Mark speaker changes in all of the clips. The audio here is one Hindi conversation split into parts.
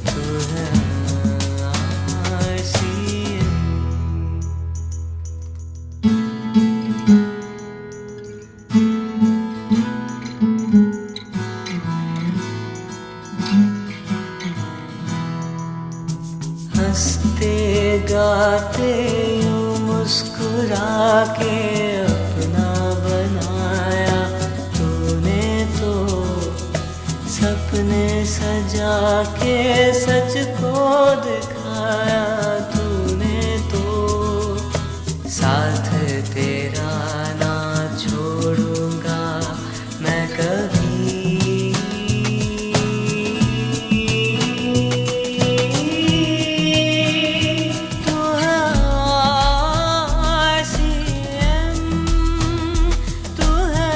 Speaker 1: तू है आरसीएम। हंसते गाते यूं मुस्कुरा के अपना बनाया तूने तो, सपने सजा के सच को दिखाया तूने तो, साथ तेरा ना छोड़ूंगा मैं कभी। तू है आरसीएम, तू है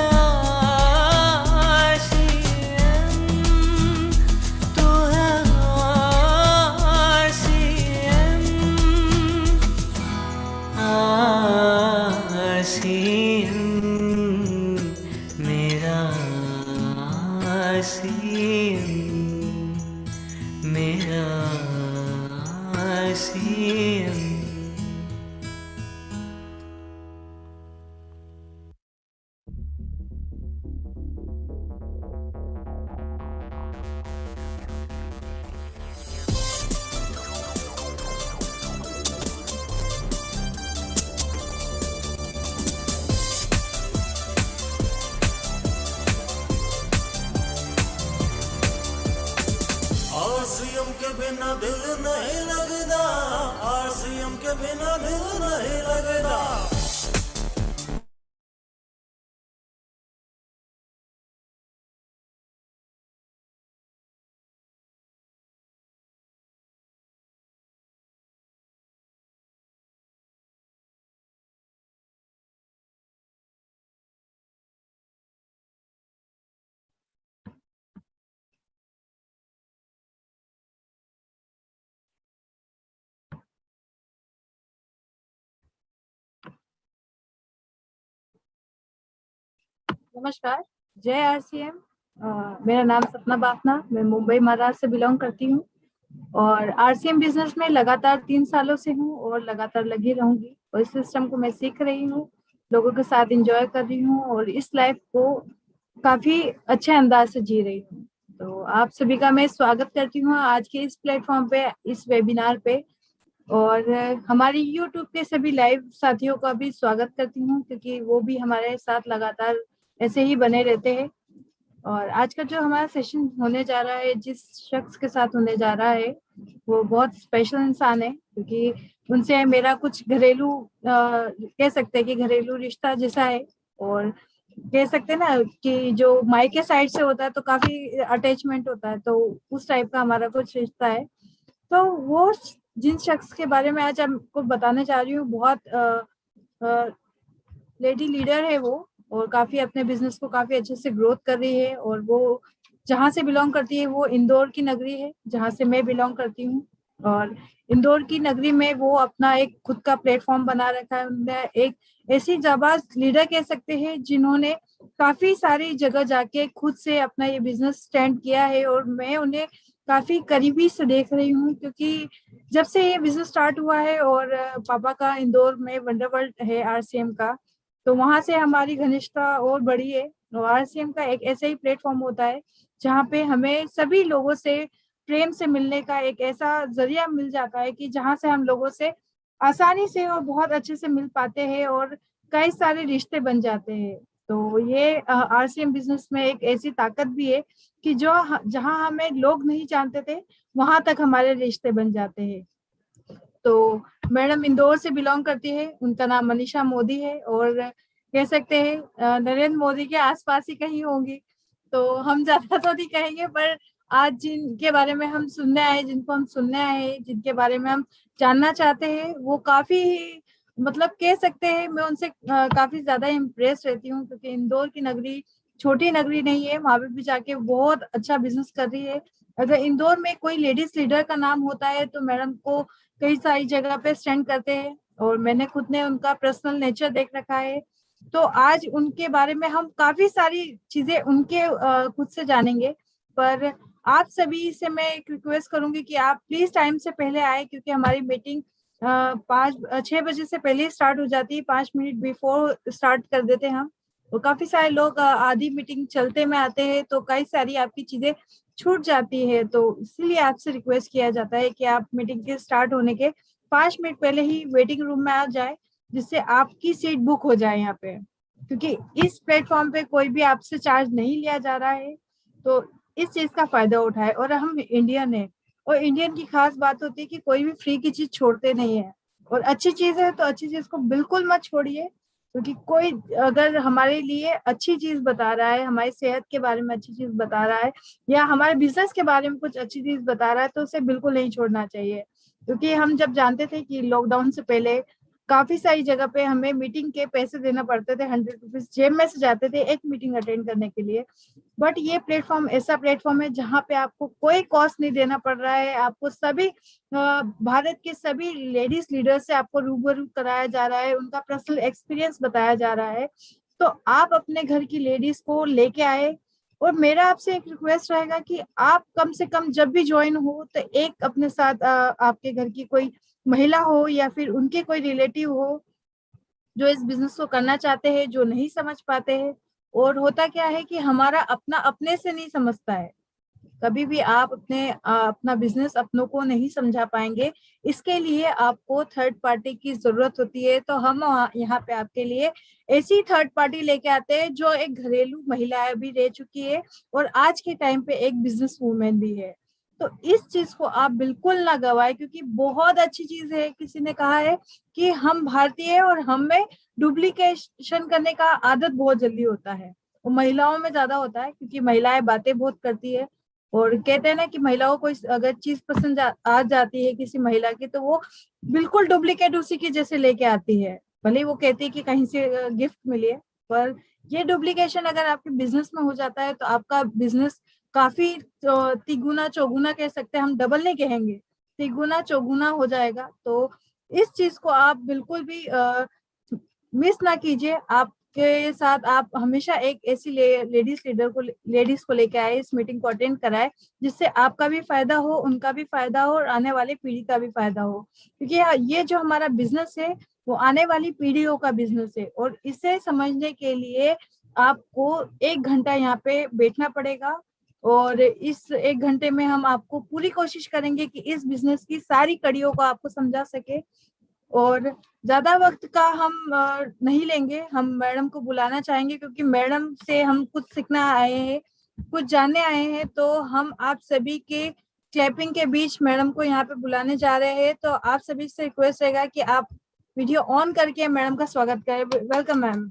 Speaker 1: आरसीएम, तू है आरसीएम, आरसीएम मेरा आरसीएम, मेरा आरसीएम।
Speaker 2: आरसीएम के बिना दिल नहीं लगता, आरसीएम के बिना दिल नहीं लगता।
Speaker 3: नमस्कार, जय आरसीएम। मेरा नाम सपना बाफना, मैं मुंबई महाराष्ट्र से बिलोंग करती हूँ और आरसीएम बिजनेस में लगातार 3 सालों से हूँ और लगातार लगी रहूंगी और इस सिस्टम को मैं सीख रही हूँ, लोगों के साथ एंजॉय कर रही हूँ और इस लाइफ को काफी अच्छे अंदाज से जी रही हूँ। तो आप सभी का मैं स्वागत करती हूँ आज के इस प्लेटफॉर्म पे, इस वेबिनार पे, और हमारी यूट्यूब के सभी लाइव साथियों का भी स्वागत करती हूँ क्योंकि वो भी हमारे साथ लगातार ऐसे ही बने रहते हैं। और आज का जो हमारा सेशन होने जा रहा है, जिस शख्स के साथ होने जा रहा है वो बहुत स्पेशल इंसान है क्योंकि उनसे मेरा कुछ घरेलू कह सकते हैं कि घरेलू रिश्ता जैसा है, और कह सकते हैं ना कि जो मायके साइड से होता है तो काफी अटैचमेंट होता है, तो उस टाइप का हमारा कुछ रिश्ता है। तो वो जिन शख्स के बारे में आज आपको बताने जा रही हूँ, बहुत लेडी लीडर है वो और काफी अपने बिजनेस को काफी अच्छे से ग्रोथ कर रही है। और वो जहाँ से बिलोंग करती है वो इंदौर की नगरी है जहाँ से मैं बिलोंग करती हूँ, और इंदौर की नगरी में वो अपना एक खुद का प्लेटफॉर्म बना रखा है। उन्होंने एक ऐसी जाबाज लीडर कह सकते हैं जिन्होंने काफी सारी जगह जाके खुद से अपना ये बिजनेस स्टैंड किया है, और मैं उन्हें काफी करीबी से देख रही हूँ क्योंकि जब से ये बिजनेस स्टार्ट हुआ है और पापा का इंदौर में वंडरवर्ल्ड है आरसीएम का, तो वहां से हमारी घनिष्ठता और बढ़ी है। और आरसीएम का एक ऐसा ही प्लेटफॉर्म होता है जहाँ पे हमें सभी लोगों से प्रेम से मिलने का एक ऐसा जरिया मिल जाता है कि जहाँ से हम लोगों से आसानी से और बहुत अच्छे से मिल पाते हैं और कई सारे रिश्ते बन जाते हैं। तो ये आरसीएम बिजनेस में एक ऐसी ताकत भी है कि जो जहाँ हमें लोग नहीं जानते थे वहां तक हमारे रिश्ते बन जाते हैं। तो मैडम इंदौर से बिलोंग करती है, उनका नाम मनीषा मोदी है और कह सकते हैं नरेंद्र मोदी के आसपास ही कहीं होंगी। तो हम ज्यादा तो नहीं कहेंगे, पर आज जिनके बारे में हम सुनने आए, जिनको हम सुनने आए, जिनके बारे में हम जानना चाहते हैं, वो काफी मतलब कह सकते हैं मैं उनसे काफी ज्यादा इम्प्रेस रहती हूँ क्योंकि इंदौर की नगरी छोटी नगरी नहीं है, वहां पे भी जाके बहुत अच्छा बिजनेस कर रही है। अगर इंदौर में कोई लेडीज लीडर का नाम होता है तो मैडम को कई सारी जगह पे स्टैंड करते हैं और मैंने खुद ने उनका पर्सनल नेचर देख रखा है। तो आज उनके बारे में हम काफी सारी चीजें उनके खुद से जानेंगे पर आप सभी से मैं एक रिक्वेस्ट करूंगी कि आप प्लीज टाइम से पहले आए, क्योंकि हमारी मीटिंग 6 बजे से पहले ही स्टार्ट हो जाती है। 5 मिनट बिफोर स्टार्ट कर देते हैं हम। और काफी सारे लोग आधी मीटिंग चलते में आते हैं, तो कई सारी आपकी चीजें छूट जाती है। तो इसीलिए आपसे रिक्वेस्ट किया जाता है कि आप मीटिंग के स्टार्ट होने के 5 मिनट पहले ही वेटिंग रूम में आ जाए, जिससे आपकी सीट बुक हो जाए यहाँ पे। क्योंकि इस प्लेटफॉर्म पे कोई भी आपसे चार्ज नहीं लिया जा रहा है, तो इस चीज का फायदा उठाए। और हम इंडियन है, और इंडियन की खास बात होती है कि कोई भी फ्री की चीज छोड़ते नहीं है। और अच्छी चीज है तो अच्छी चीज को बिल्कुल मत छोड़िए, क्योंकि कोई अगर हमारे लिए अच्छी चीज बता रहा है, हमारी सेहत के बारे में अच्छी चीज बता रहा है, या हमारे बिजनेस के बारे में कुछ अच्छी चीज बता रहा है, तो उसे बिल्कुल नहीं छोड़ना चाहिए। क्योंकि हम जब जानते थे कि लॉकडाउन से पहले काफी सारी जगह पे हमें मीटिंग के पैसे देना पड़ते थे, 100 रुपीज जेब में से जाते थे एक मीटिंग अटेंड करने के लिए। बट ये प्लेटफॉर्म ऐसा प्लेटफॉर्म है जहाँ पे आपको कोई कॉस्ट नहीं देना पड़ रहा है। आपको सभी भारत के सभी लेडीज लीडर से आपको रूबरू कराया जा रहा है, उनका पर्सनल एक्सपीरियंस बताया जा रहा है। तो आप अपने घर की लेडीज को लेके आए। और मेरा आपसे एक रिक्वेस्ट रहेगा कि आप कम से कम जब भी ज्वाइन हो तो एक अपने साथ आपके घर की कोई महिला हो या फिर उनके कोई रिलेटिव हो जो इस बिजनेस को करना चाहते हैं, जो नहीं समझ पाते हैं। और होता क्या है कि हमारा अपना अपने से नहीं समझता है। कभी भी आप अपना बिजनेस अपनों को नहीं समझा पाएंगे। इसके लिए आपको थर्ड पार्टी की जरूरत होती है। तो हम यहाँ पे आपके लिए ऐसी थर्ड पार्टी लेके आते हैं जो एक घरेलू महिला भी रह चुकी है और आज के टाइम पे एक बिजनेस वूमेन भी है। तो इस चीज को आप बिल्कुल ना गवाए, क्योंकि बहुत अच्छी चीज है। किसी ने कहा है कि हम भारतीय हैं और हमें डुप्लीकेशन करने का आदत बहुत जल्दी होता है। वो महिलाओं में ज्यादा होता है, क्योंकि महिलाएं बातें बहुत करती है। और कहते हैं ना कि महिलाओं को अगर चीज पसंद आ जाती है किसी महिला की, तो वो बिल्कुल डुप्लीकेट उसी की जैसे लेके आती है। भले ही वो कहती है कि कहीं से गिफ्ट मिली है, पर ये डुप्लीकेशन अगर आपके बिजनेस में हो जाता है तो आपका बिजनेस काफी तिगुना चौगुना कह सकते हैं, हम डबल नहीं कहेंगे, तिगुना चौगुना हो जाएगा। तो इस चीज को आप बिल्कुल भी मिस ना कीजिए। आपके साथ आप हमेशा एक ऐसी लेडीज को लेके आए, इस मीटिंग को अटेंड कराए, जिससे आपका भी फायदा हो, उनका भी फायदा हो और आने वाली पीढ़ी का भी फायदा हो। क्योंकि ये जो हमारा बिजनेस है वो आने वाली पीढ़ियों का बिजनेस है। और इसे समझने के लिए आपको 1 घंटा यहाँ पे बैठना पड़ेगा। और इस 1 घंटे में हम आपको पूरी कोशिश करेंगे कि इस बिजनेस की सारी कड़ियों को आपको समझा सके। और ज्यादा वक्त का हम नहीं लेंगे। हम मैडम को बुलाना चाहेंगे, क्योंकि मैडम से हम कुछ सीखना आए हैं, कुछ जानने आए हैं। तो हम आप सभी के क्लैपिंग के बीच मैडम को यहाँ पे बुलाने जा रहे हैं। तो आप सभी से रिक्वेस्ट रहेगा कि आप वीडियो ऑन करके मैडम का स्वागत करें। Welcome ma'am.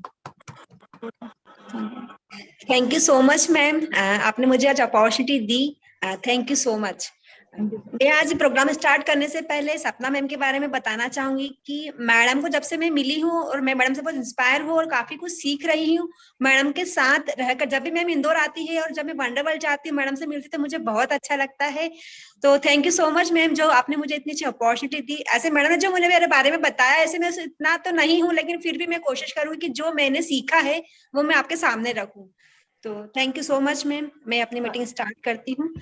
Speaker 4: Thank you so much ma'am, आपने मुझे आज opportunity the. Thank you so much. मैं आज प्रोग्राम स्टार्ट करने से पहले सपना मैम के बारे में बताना चाहूंगी कि मैडम को जब से मैं मिली हूँ और मैं मैडम से बहुत इंस्पायर हूँ और काफी कुछ सीख रही हूँ मैडम के साथ रहकर। जब भी मैम इंदौर आती है और जब मैं वंडरवर्ल्ड जाती हूँ, मैडम से मिलती तो मुझे बहुत अच्छा लगता है। तो thank you so much ma'am, जो आपने मुझे इतनी अच्छी अपॉर्चुनिटी दी। ऐसे मैडम ने जो मुझे मेरे बारे में बताया, ऐसे मैं इतना तो नहीं हूँ, लेकिन फिर भी मैं कोशिश करूंगी कि जो मैंने सीखा है वो मैं आपके सामने रखूं। तो thank you so much ma'am. मैं अपनी मीटिंग स्टार्ट करती हूँ।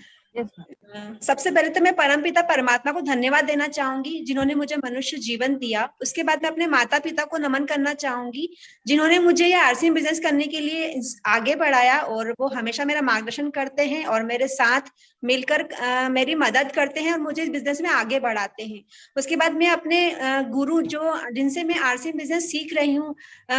Speaker 4: सबसे पहले तो मैं परमपिता परमात्मा को धन्यवाद देना चाहूंगी, जिन्होंने मुझे मनुष्य जीवन दिया। उसके बाद मैं अपने माता पिता को नमन करना चाहूंगी, जिन्होंने मुझे ये आरसीएम बिजनेस करने के लिए आगे बढ़ाया और वो हमेशा मेरा मार्गदर्शन करते हैं और मेरे साथ मिलकर मेरी मदद करते हैं और मुझे इस बिजनेस में आगे बढ़ाते हैं। उसके बाद मैं अपने गुरु जिनसे मैं आरसीएम बिजनेस सीख रही हूँ,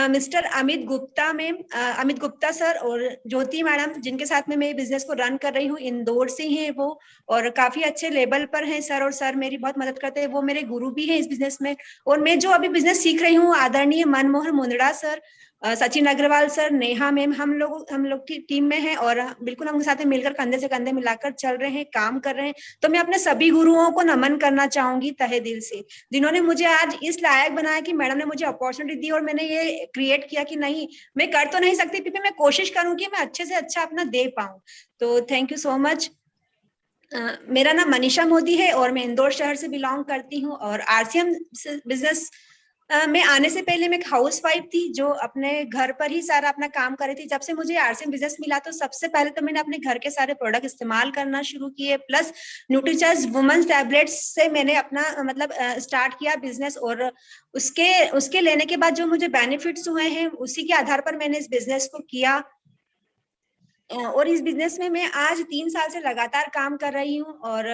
Speaker 4: mister Amit Gupta ma'am, Amit Gupta sir और ज्योति मैडम, जिनके साथ में मैं बिजनेस को रन कर रही हूँ, इंदौर से ही है वो और काफी अच्छे लेवल पर हैं सर। और सर मेरी बहुत मदद करते हैं, वो मेरे गुरु भी हैं इस बिजनेस में। और मैं जो अभी बिजनेस सीख रही हूँ, आदरणीय Manmohan Mundada sir, Sachin Agarwal sir, Neha ma'am, हम लोग की टीम में है और बिल्कुल हम साथ में मिलकर कंधे से कंधे मिलाकर चल रहे हैं, काम कर रहे हैं। तो मैं अपने सभी गुरुओं को नमन करना चाहूंगी तहे दिल से, जिन्होंने मुझे आज इस लायक बनाया कि मैडम ने मुझे अपॉर्चुनिटी दी और मैंने ये क्रिएट किया कि नहीं, मैं कर तो नहीं सकती, फिर मैं कोशिश करूंगी मैं अच्छे से अच्छा अपना दे पाऊं। तो थैंक यू सो मच। मेरा नाम मनीषा मोदी है और मैं इंदौर शहर से बिलोंग करती हूँ और आरसीएम बिजनेस मैं आने से पहले मैं एक हाउस वाइफ थी जो अपने घर पर ही सारा अपना काम कर रही थी। जब से मुझे आरसीएम बिजनेस मिला तो सबसे पहले तो मैंने अपने घर के सारे प्रोडक्ट इस्तेमाल करना शुरू किए, प्लस न्यूट्रीचॉइस वुमेन्स टैबलेट्स से मैंने अपना मतलब स्टार्ट किया बिजनेस। और उसके उसके लेने के बाद जो मुझे बेनिफिट्स हुए हैं उसी के आधार पर मैंने इस बिजनेस को किया। और इस बिजनेस में मैं आज 3 साल से लगातार काम कर रही हूँ और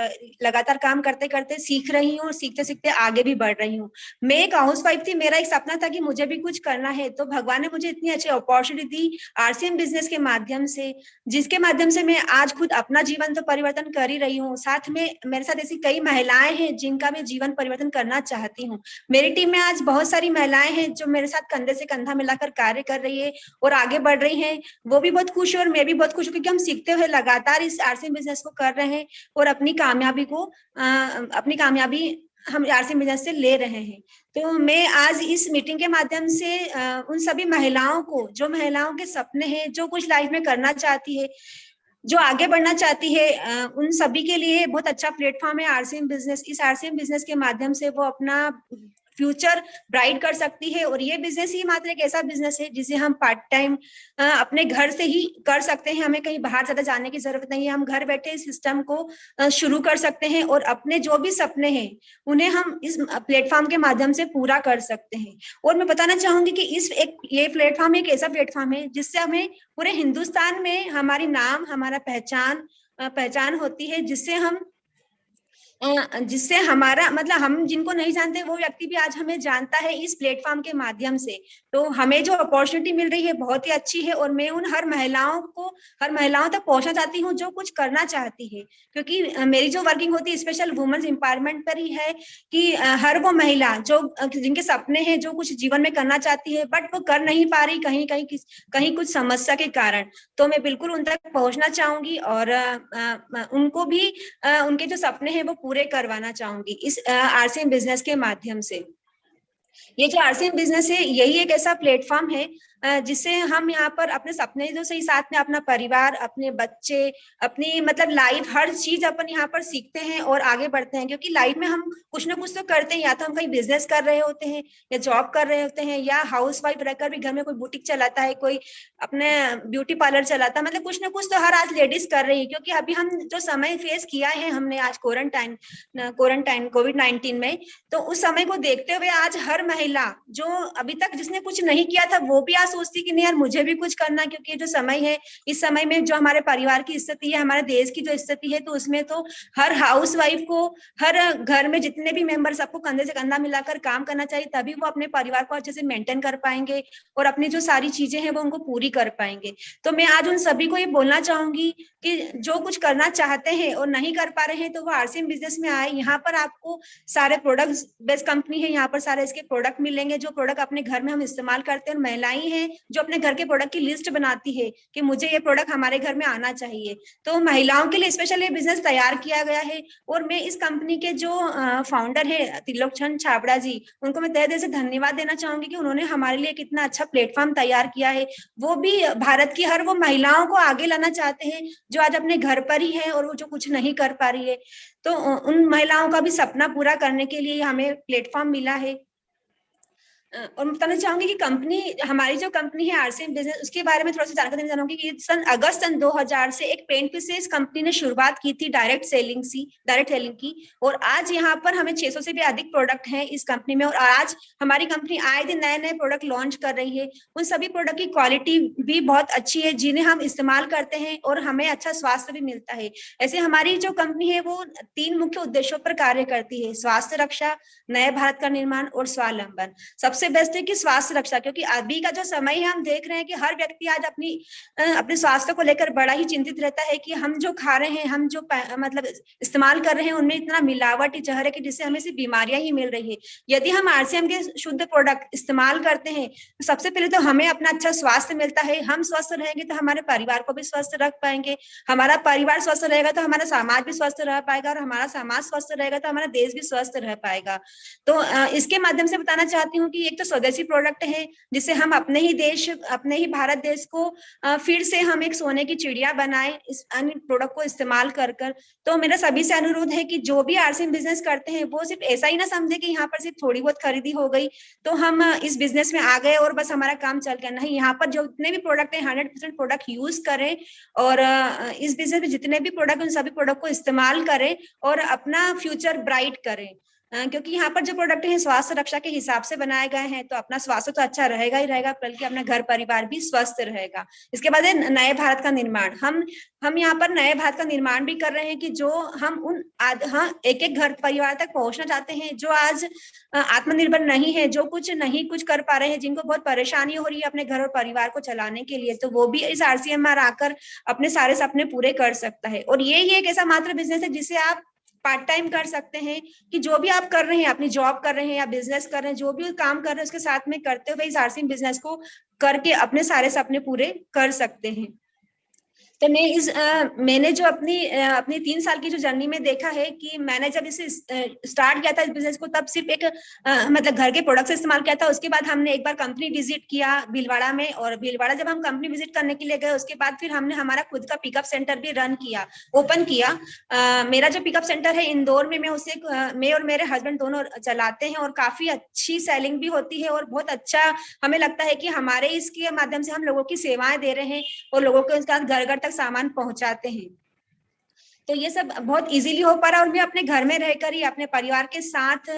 Speaker 4: लगातार काम करते करते सीख रही हूँ और सीखते सीखते आगे भी बढ़ रही हूँ। मैं एक हाउस वाइफ थी, मेरा एक सपना था कि मुझे भी कुछ करना है, तो भगवान ने मुझे इतनी अच्छी अपॉर्चुनिटी दी आरसीएम बिजनेस के माध्यम से, जिसके माध्यम से मैं आज खुद अपना जीवन तो परिवर्तन कर ही रही हूँ, साथ में मेरे साथ ऐसी कई महिलाएं हैं जिनका मैं जीवन परिवर्तन करना चाहती हूँ। मेरी टीम में आज बहुत सारी महिलाएं हैं जो मेरे साथ कंधे से कंधा मिलाकर कार्य कर रही है और आगे बढ़ रही हैं। वो भी बहुत खुश है और मैं भी बहुत खुश हूँ, क्योंकि हम सीखते हुए लगातार इस आरसीएम बिजनेस को कर रहे हैं और अपनी कामयाबी हम आरसीएम बिजनेस से ले रहे हैं। तो मैं आज इस मीटिंग के माध्यम से उन सभी महिलाओं को, जो महिलाओं के सपने हैं, जो कुछ लाइफ में करना चाहती है, जो आगे बढ़ना चाहती है, उन सभी के लिए बहुत अच्छा प्लेटफॉर्म है आरसीएम बिजनेस। इस आरसीएम बिजनेस के माध्यम से वो अपना फ्यूचर ब्राइट कर सकती है। और ये बिजनेस ही मात्र एक ऐसा बिजनेस है जिसे हम पार्ट टाइम अपने घर से ही कर सकते हैं। हमें कहीं बाहर ज्यादा जाने की जरूरत नहीं है। हम घर बैठे इस सिस्टम को शुरू कर सकते हैं और अपने जो भी सपने हैं उन्हें हम इस प्लेटफॉर्म के माध्यम से पूरा कर सकते हैं। और मैं बताना चाहूंगी कि ये प्लेटफॉर्म एक ऐसा प्लेटफॉर्म है जिससे हमें पूरे हिंदुस्तान में हमारी नाम, हमारा पहचान होती है, जिससे हमारा मतलब हम जिनको नहीं जानते वो व्यक्ति भी आज हमें जानता है इस प्लेटफॉर्म के माध्यम से। तो हमें जो अपॉर्चुनिटी मिल रही है बहुत ही अच्छी है और मैं उन हर महिलाओं तक पहुंचना चाहती हूँ जो कुछ करना चाहती है, क्योंकि मेरी जो वर्किंग होती है स्पेशल वुमेन्स एम्पावरमेंट पर ही है कि हर वो महिला जो जिनके सपने हैं, जो कुछ जीवन में करना चाहती है बट वो कर नहीं पा रही कहीं कुछ समस्या के कारण, तो मैं बिल्कुल उन तक पहुंचना चाहूंगी और उनको भी उनके जो सपने हैं वो पूरे करवाना चाहूंगी इस आरसीएम बिजनेस के माध्यम से। ये जो आरसीएम बिजनेस है यही एक ऐसा प्लेटफॉर्म है जिससे हम यहाँ पर अपने सपने जो सही, साथ में अपना परिवार, अपने बच्चे, अपनी मतलब लाइफ, हर चीज अपन यहाँ पर सीखते हैं और आगे बढ़ते हैं। क्योंकि लाइफ में हम कुछ ना कुछ तो करते हैं, या तो हम कहीं बिजनेस कर रहे होते हैं या जॉब कर रहे होते हैं या हाउस वाइफ रहकर भी घर में कोई बुटीक चलाता है, कोई अपने ब्यूटी पार्लर चलाता है, मतलब कुछ ना कुछ तो हर आज लेडीज कर रही है। क्योंकि अभी हम जो समय फेस किया है हमने आज क्वारंटाइन कोविड-19 में, तो उस समय को देखते हुए आज हर महिला जो अभी तक जिसने कुछ नहीं किया था वो भी आज सोचती कि नहीं यार मुझे भी कुछ करना, क्योंकि जो समय है इस समय में जो हमारे परिवार की स्थिति है, हमारे देश की जो स्थिति है, तो उसमें तो हर हाउस वाइफ को, हर घर में जितने भी मेंबर, सबको कंधे से कंधा मिलाकर काम करना चाहिए, तभी वो अपने परिवार को अच्छे से मेंटेन कर पाएंगे और अपनी जो सारी चीजें हैं वो उनको पूरी कर पाएंगे। तो मैं आज उन सभी को ये बोलना चाहूंगी कि जो कुछ करना चाहते हैं और नहीं कर पा रहे हैं तो वो आरसीएम बिजनेस में आए। यहाँ पर आपको सारे प्रोडक्ट बेस्ड कंपनी है, यहाँ पर सारे इसके प्रोडक्ट मिलेंगे जो प्रोडक्ट अपने घर में हम इस्तेमाल करते हैं। महिलाएं हैं जो अपने घर के प्रोडक्ट की लिस्ट बनाती है कि मुझे ये प्रोडक्ट हमारे घर में आना चाहिए, तो महिलाओं के लिए स्पेशल ये बिजनेस तैयार किया गया है। और मैं इस कंपनी के जो फाउंडर है त्रिलोकचंद छाबड़ा जी, उनको मैं तहे दिल से धन्यवाद देना चाहूंगी कि उन्होंने हमारे लिए कितना अच्छा प्लेटफॉर्म तैयार किया है। वो भी भारत की हर वो महिलाओं को आगे लाना चाहते हैं जो आज अपने घर पर ही है और वो जो कुछ नहीं कर पा रही है, तो उन महिलाओं का भी सपना पूरा करने के लिए हमें प्लेटफॉर्म मिला है। और मैं बताना चाहूंगी कि हमारी जो कंपनी है आरसीएम बिजनेस, उसके बारे में थोड़ा सा जानकारी देना चाहूंगी कि अगस्त सन 2000 से एक पेंट पीसेस कंपनी ने शुरुआत की थी डायरेक्ट सेलिंग की, और आज यहाँ पर हमें 600 से भी अधिक प्रोडक्ट हैं इस कंपनी में। और आज हमारी कंपनी आए दिन नए नए प्रोडक्ट लॉन्च कर रही है। उन सभी प्रोडक्ट की क्वालिटी भी बहुत अच्छी है जिन्हें हम इस्तेमाल करते हैं और हमें अच्छा स्वास्थ्य भी मिलता है। ऐसे हमारी जो कंपनी है वो 3 मुख्य उद्देश्यों पर कार्य करती है: स्वास्थ्य रक्षा, नए भारत का निर्माण और स्वावलंबन। सबसे बेस्ट है कि स्वास्थ्य रक्षा, क्योंकि अभी का जो समय है हम देख रहे हैं कि हर व्यक्ति आज अपने स्वास्थ्य को लेकर बड़ा ही चिंतित रहता है कि हम जो खा रहे हैं, हम जो मतलब इस्तेमाल कर रहे हैं उनमें इतना मिलावटी जहर है कि जिससे हमें सिर्फ बीमारियां ही मिल रही है। यदि हम आरसीएम के शुद्ध प्रोडक्ट इस्तेमाल करते हैं तो सबसे पहले तो हमें अपना अच्छा स्वास्थ्य मिलता है। हम स्वस्थ रहेंगे तो हमारे परिवार को भी स्वस्थ रख पाएंगे, हमारा परिवार स्वस्थ रहेगा तो हमारा समाज भी स्वस्थ रह पाएगा, और हमारा समाज स्वस्थ रहेगा तो हमारा देश भी स्वस्थ रह पाएगा। तो इसके माध्यम से बताना चाहती हूँ कि एक तो स्वदेशी प्रोडक्ट है जिससे हम अपने ही भारत देश को फिर से हम एक सोने की चिड़िया बनाए इस अन्य प्रोडक्ट को इस्तेमाल कर कर। तो मेरा सभी से अनुरोध है कि जो भी आरसीएम बिजनेस करते हैं वो सिर्फ ऐसा ही ना समझे कि यहाँ पर सिर्फ थोड़ी बहुत खरीदी हो गई तो हम इस बिजनेस में आ गए और बस हमारा काम चल गया। नहीं, यहाँ पर जो जितने भी प्रोडक्ट है 100% प्रोडक्ट यूज करें और इस बिजनेस में जितने भी प्रोडक्ट उन सभी प्रोडक्ट को इस्तेमाल करें और अपना फ्यूचर ब्राइट करें। क्योंकि यहाँ पर जो प्रोडक्ट है स्वास्थ्य रक्षा के हिसाब से बनाए गए हैं, तो अपना स्वास्थ्य तो अच्छा रहेगा ही रहेगा, बल्कि अपना घर परिवार भी स्वस्थ रहेगा। इसके बाद है नए भारत का निर्माण। हम यहाँ पर नए भारत का निर्माण भी कर रहे हैं कि जो हम एक एक घर परिवार तक पहुंचना चाहते हैं जो आज आत्मनिर्भर नहीं है, जो कुछ कर पा रहे हैं, जिनको बहुत परेशानी हो रही है अपने घर और परिवार को चलाने के लिए, तो वो भी इस आरसीएमआर आकर अपने सारे सपने पूरे कर सकता है। और ये ही एक ऐसा मात्र बिजनेस है जिसे आप पार्ट टाइम कर सकते हैं कि जो भी आप कर रहे हैं, अपनी जॉब कर रहे हैं या बिजनेस कर रहे हैं, जो भी काम कर रहे हैं उसके साथ में करते हुए इस आरसीएम बिजनेस को करके अपने सारे सपने पूरे कर सकते हैं। तो मैंने जो अपनी 3 साल की जो जर्नी में देखा है कि मैंने जब इसे स्टार्ट किया था इस बिजनेस को, तब सिर्फ एक मतलब घर के प्रोडक्ट से इस्तेमाल किया था। उसके बाद हमने एक बार कंपनी विजिट किया भीलवाड़ा में, और भीलवाड़ा जब हम कंपनी विजिट करने के लिए गए उसके बाद फिर हमने हमारा खुद का पिकअप सेंटर भी ओपन किया। मेरा जो पिकअप सेंटर है इंदौर में, मैं और मेरे हस्बैंड दोनों चलाते हैं और काफी अच्छी सेलिंग भी होती है और बहुत अच्छा हमें लगता है कि हमारे इसके माध्यम से हम लोगों की सेवाएं दे रहे हैं और लोगों के साथ घर घर तक सामान पहुंचाते हैं। तो ये सब बहुत इजीली हो पा रहा है और मैं अपने घर में रहकर ही अपने परिवार के साथ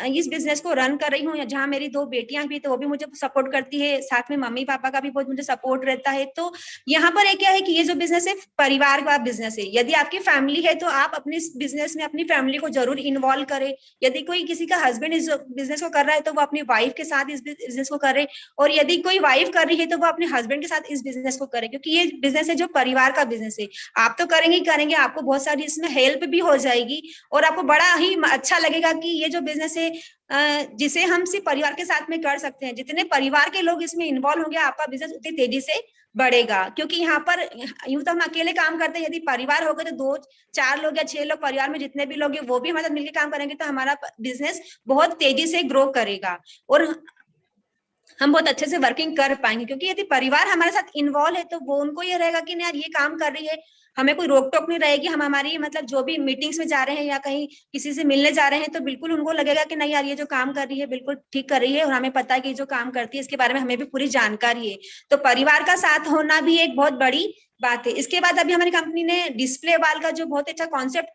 Speaker 4: इस बिजनेस को रन कर रही हूँ। जहाँ मेरी 2 बेटियां भी तो वो भी मुझे सपोर्ट करती है, साथ में मम्मी पापा का भी बहुत मुझे सपोर्ट रहता है। तो यहाँ पर क्या है कि ये जो बिजनेस है परिवार का बिजनेस है। यदि आपकी फैमिली है तो आप अपने इस बिजनेस में अपनी फैमिली को जरूर इन्वॉल्व करें। यदि कोई किसी का हस्बैंड इस बिजनेस को कर रहा है तो वो अपनी वाइफ के साथ इस बिजनेस को करे, और यदि कोई वाइफ कर रही है तो वो अपने हस्बैंड के साथ इस बिजनेस को करे, क्योंकि ये बिजनेस है जो परिवार का बिजनेस है। आप तो करेंगे, आपको बहुत सारी इसमें हेल्प भी हो जाएगी और आपको बड़ा ही अच्छा लगेगा कि ये जो बिजनेस है जिसे हम सिर्फ परिवार के साथ में कर सकते हैं। जितने परिवार के लोग इसमें इन्वॉल्व होंगे आपका बिजनेस उतनी तेजी से बढ़ेगा। क्योंकि यहाँ पर यूं तो हम अकेले काम करते हैं, यदि परिवार होगा तो 2-4 लोग या 6 लोग परिवार में जितने भी लोग हैं वो भी हमारे साथ मिलकर काम करेंगे तो हमारा बिजनेस बहुत तेजी से ग्रो करेगा और हम बहुत अच्छे से वर्किंग कर पाएंगे। क्योंकि यदि परिवार हमारे साथ इन्वॉल्व है तो वो उनको ये रहेगा कि यार ये काम कर रही है, हमें कोई रोक टोक नहीं रहेगी। हम हमारी मतलब जो भी मीटिंग्स में जा रहे हैं या कहीं किसी से मिलने जा रहे हैं तो बिल्कुल उनको लगेगा कि नहीं यार ये जो काम कर रही है बिल्कुल ठीक कर रही है और हमें पता है कि जो काम करती है इसके बारे में हमें भी पूरी जानकारी है। तो परिवार का साथ होना भी एक बहुत बड़ी बात है। इसके बाद अभी हमारी कंपनी ने डिस्प्ले वाल का जो बहुत अच्छा कॉन्सेप्ट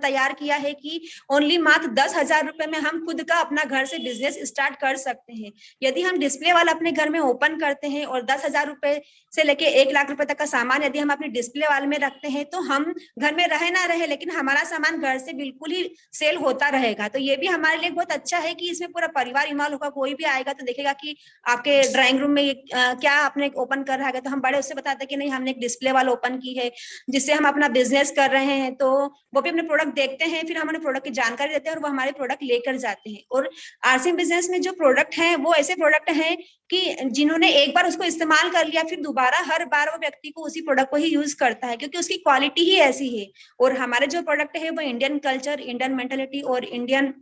Speaker 4: तैयार किया है कि ओनली मात्र 10,000 रुपए में हम खुद का अपना घर से बिजनेस स्टार्ट कर सकते हैं। यदि हम डिस्प्ले वाल अपने घर में ओपन करते हैं और 10,000 रुपए से लेके 1 लाख रुपए तक का सामान यदि हम अपने डिस्प्ले वाल में रखते हैं तो हम घर में रहे ना रहे लेकिन हमारा सामान घर से बिल्कुल ही सेल होता रहेगा। तो ये भी हमारे लिए बहुत अच्छा है कि इसमें पूरा परिवार इन्वॉल्व होगा। कोई भी आएगा तो देखेगा कि आपके ड्राइंग रूम में क्या आपने ओपन कर रहा है, तो हम बड़े उससे बताते हैं कि नहीं हमने एक डिस्प्ले वाल ओपन की है जिससे हम अपना बिजनेस कर रहे हैं। तो वो भी अपने प्रोडक्ट देखते हैं, फिर हम उन्हें प्रोडक्ट की जानकारी देते हैं और वो हमारे प्रोडक्ट लेकर जाते हैं। और आरसीएम बिजनेस में जो प्रोडक्ट हैं वो ऐसे प्रोडक्ट हैं कि जिन्होंने एक बार उसको इस्तेमाल कर लिया फिर दोबारा हर बार वो व्यक्ति को उसी प्रोडक्ट को ही यूज करता है, क्योंकि उसकी क्वालिटी ही ऐसी है। और हमारे जो प्रोडक्ट है वो इंडियन कल्चर, इंडियन मेंटालिटी और इंडियन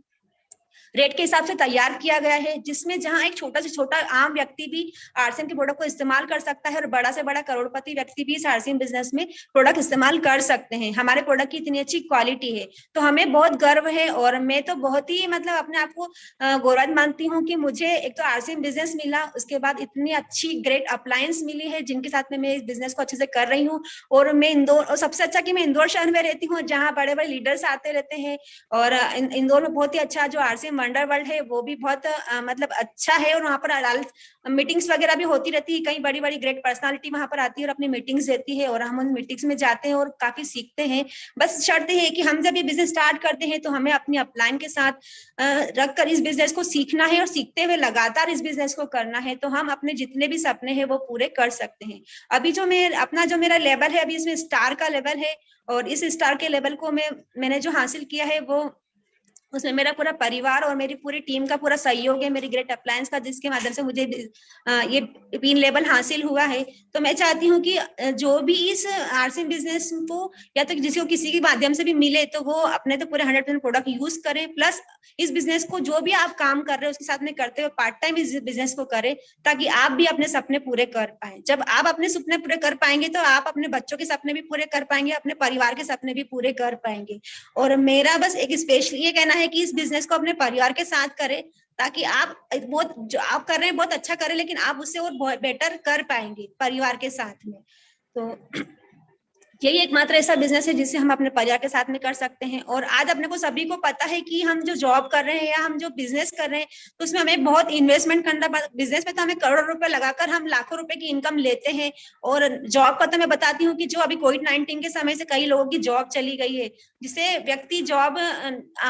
Speaker 4: रेट के हिसाब से तैयार किया गया है, जिसमें जहां एक छोटा से छोटा आम व्यक्ति भी आरसीएम के प्रोडक्ट को इस्तेमाल कर सकता है और बड़ा से बड़ा करोड़पति व्यक्ति भी इस आरसीएम बिजनेस में प्रोडक्ट इस्तेमाल कर सकते हैं। हमारे प्रोडक्ट की इतनी अच्छी क्वालिटी है तो हमें बहुत गर्व है और मैं तो बहुत ही मतलब अपने आप को गौरवान्वित मानती हूँ कि मुझे एक तो आरसीएम बिजनेस मिला, उसके बाद इतनी अच्छी ग्रेट अप्लायंस मिली है जिनके साथ में मैं इस बिजनेस को अच्छे से कर रही हूँ। और मैं इंदौर, और सबसे अच्छा कि मैं इंदौर शहर में रहती हूँ जहाँ बड़े बड़े लीडर्स आते रहते हैं। और इंदौर में बहुत ही अच्छा जो आरसीएम वंडर वर्ल्ड है वो भी बहुत मतलब अच्छा है और वहाँ पर मीटिंग्स वगैरह भी होती रहती है। कई बड़ी बड़ी ग्रेट पर्सनालिटी वहाँ पर आती है और अपनी मीटिंग्स देती है और हम उन मीटिंग्स में जाते हैं और काफी सीखते हैं। बस शर्त है कि हम जब ये बिजनेस स्टार्ट करते हैं तो हमें अपनी अपलाइन के साथ रखकर इस बिजनेस को सीखना है और सीखते हुए लगातार इस बिजनेस को करना है, तो हम अपने जितने भी सपने हैं वो पूरे कर सकते हैं। अभी जो मेरा लेवल है, अभी इसमें स्टार का लेवल है और इस स्टार के लेवल को मैंने जो हासिल किया है वो उसमें मेरा पूरा परिवार और मेरी पूरी टीम का पूरा सहयोग है, मेरी ग्रेट अप्लायंस का, जिसके माध्यम से मुझे ये बीन लेवल हासिल हुआ है। तो मैं चाहती हूँ कि जो भी इस आरसी बिजनेस को या तो जिसको किसी के माध्यम से भी मिले तो वो अपने तो पूरे 100% प्रोडक्ट यूज करें, प्लस इस बिजनेस को जो भी आप काम कर रहे हो उसके साथ में करते हुए पार्ट टाइम इस बिजनेस को करें, ताकि आप भी अपने सपने पूरे कर पाए। जब आप अपने सपने पूरे कर पाएंगे तो आप अपने बच्चों के सपने भी पूरे कर पाएंगे, अपने परिवार के सपने भी पूरे कर पाएंगे। और मेरा बस एक स्पेशल ये कहना है कि इस बिजनेस को अपने परिवार के साथ करें, ताकि आप बहुत जो आप कर रहे हैं बहुत अच्छा करें, लेकिन आप उससे और बहुत बेटर कर पाएंगे परिवार के साथ में। तो यही एकमात्र ऐसा बिजनेस है जिसे हम अपने परिवार के साथ में कर सकते हैं। और आज अपने को सभी को पता है कि हम जो जॉब कर रहे हैं या हम जो बिजनेस कर रहे हैं तो उसमें हमें बहुत इन्वेस्टमेंट करना, बिजनेस में तो हमें करोड़ों रुपए लगाकर हम लाखों रुपए की इनकम लेते हैं। और जॉब का तो मैं बताती हूँ कि जो अभी कोविड-19 के समय से कई लोगों की जॉब चली गई है, जिससे व्यक्ति जॉब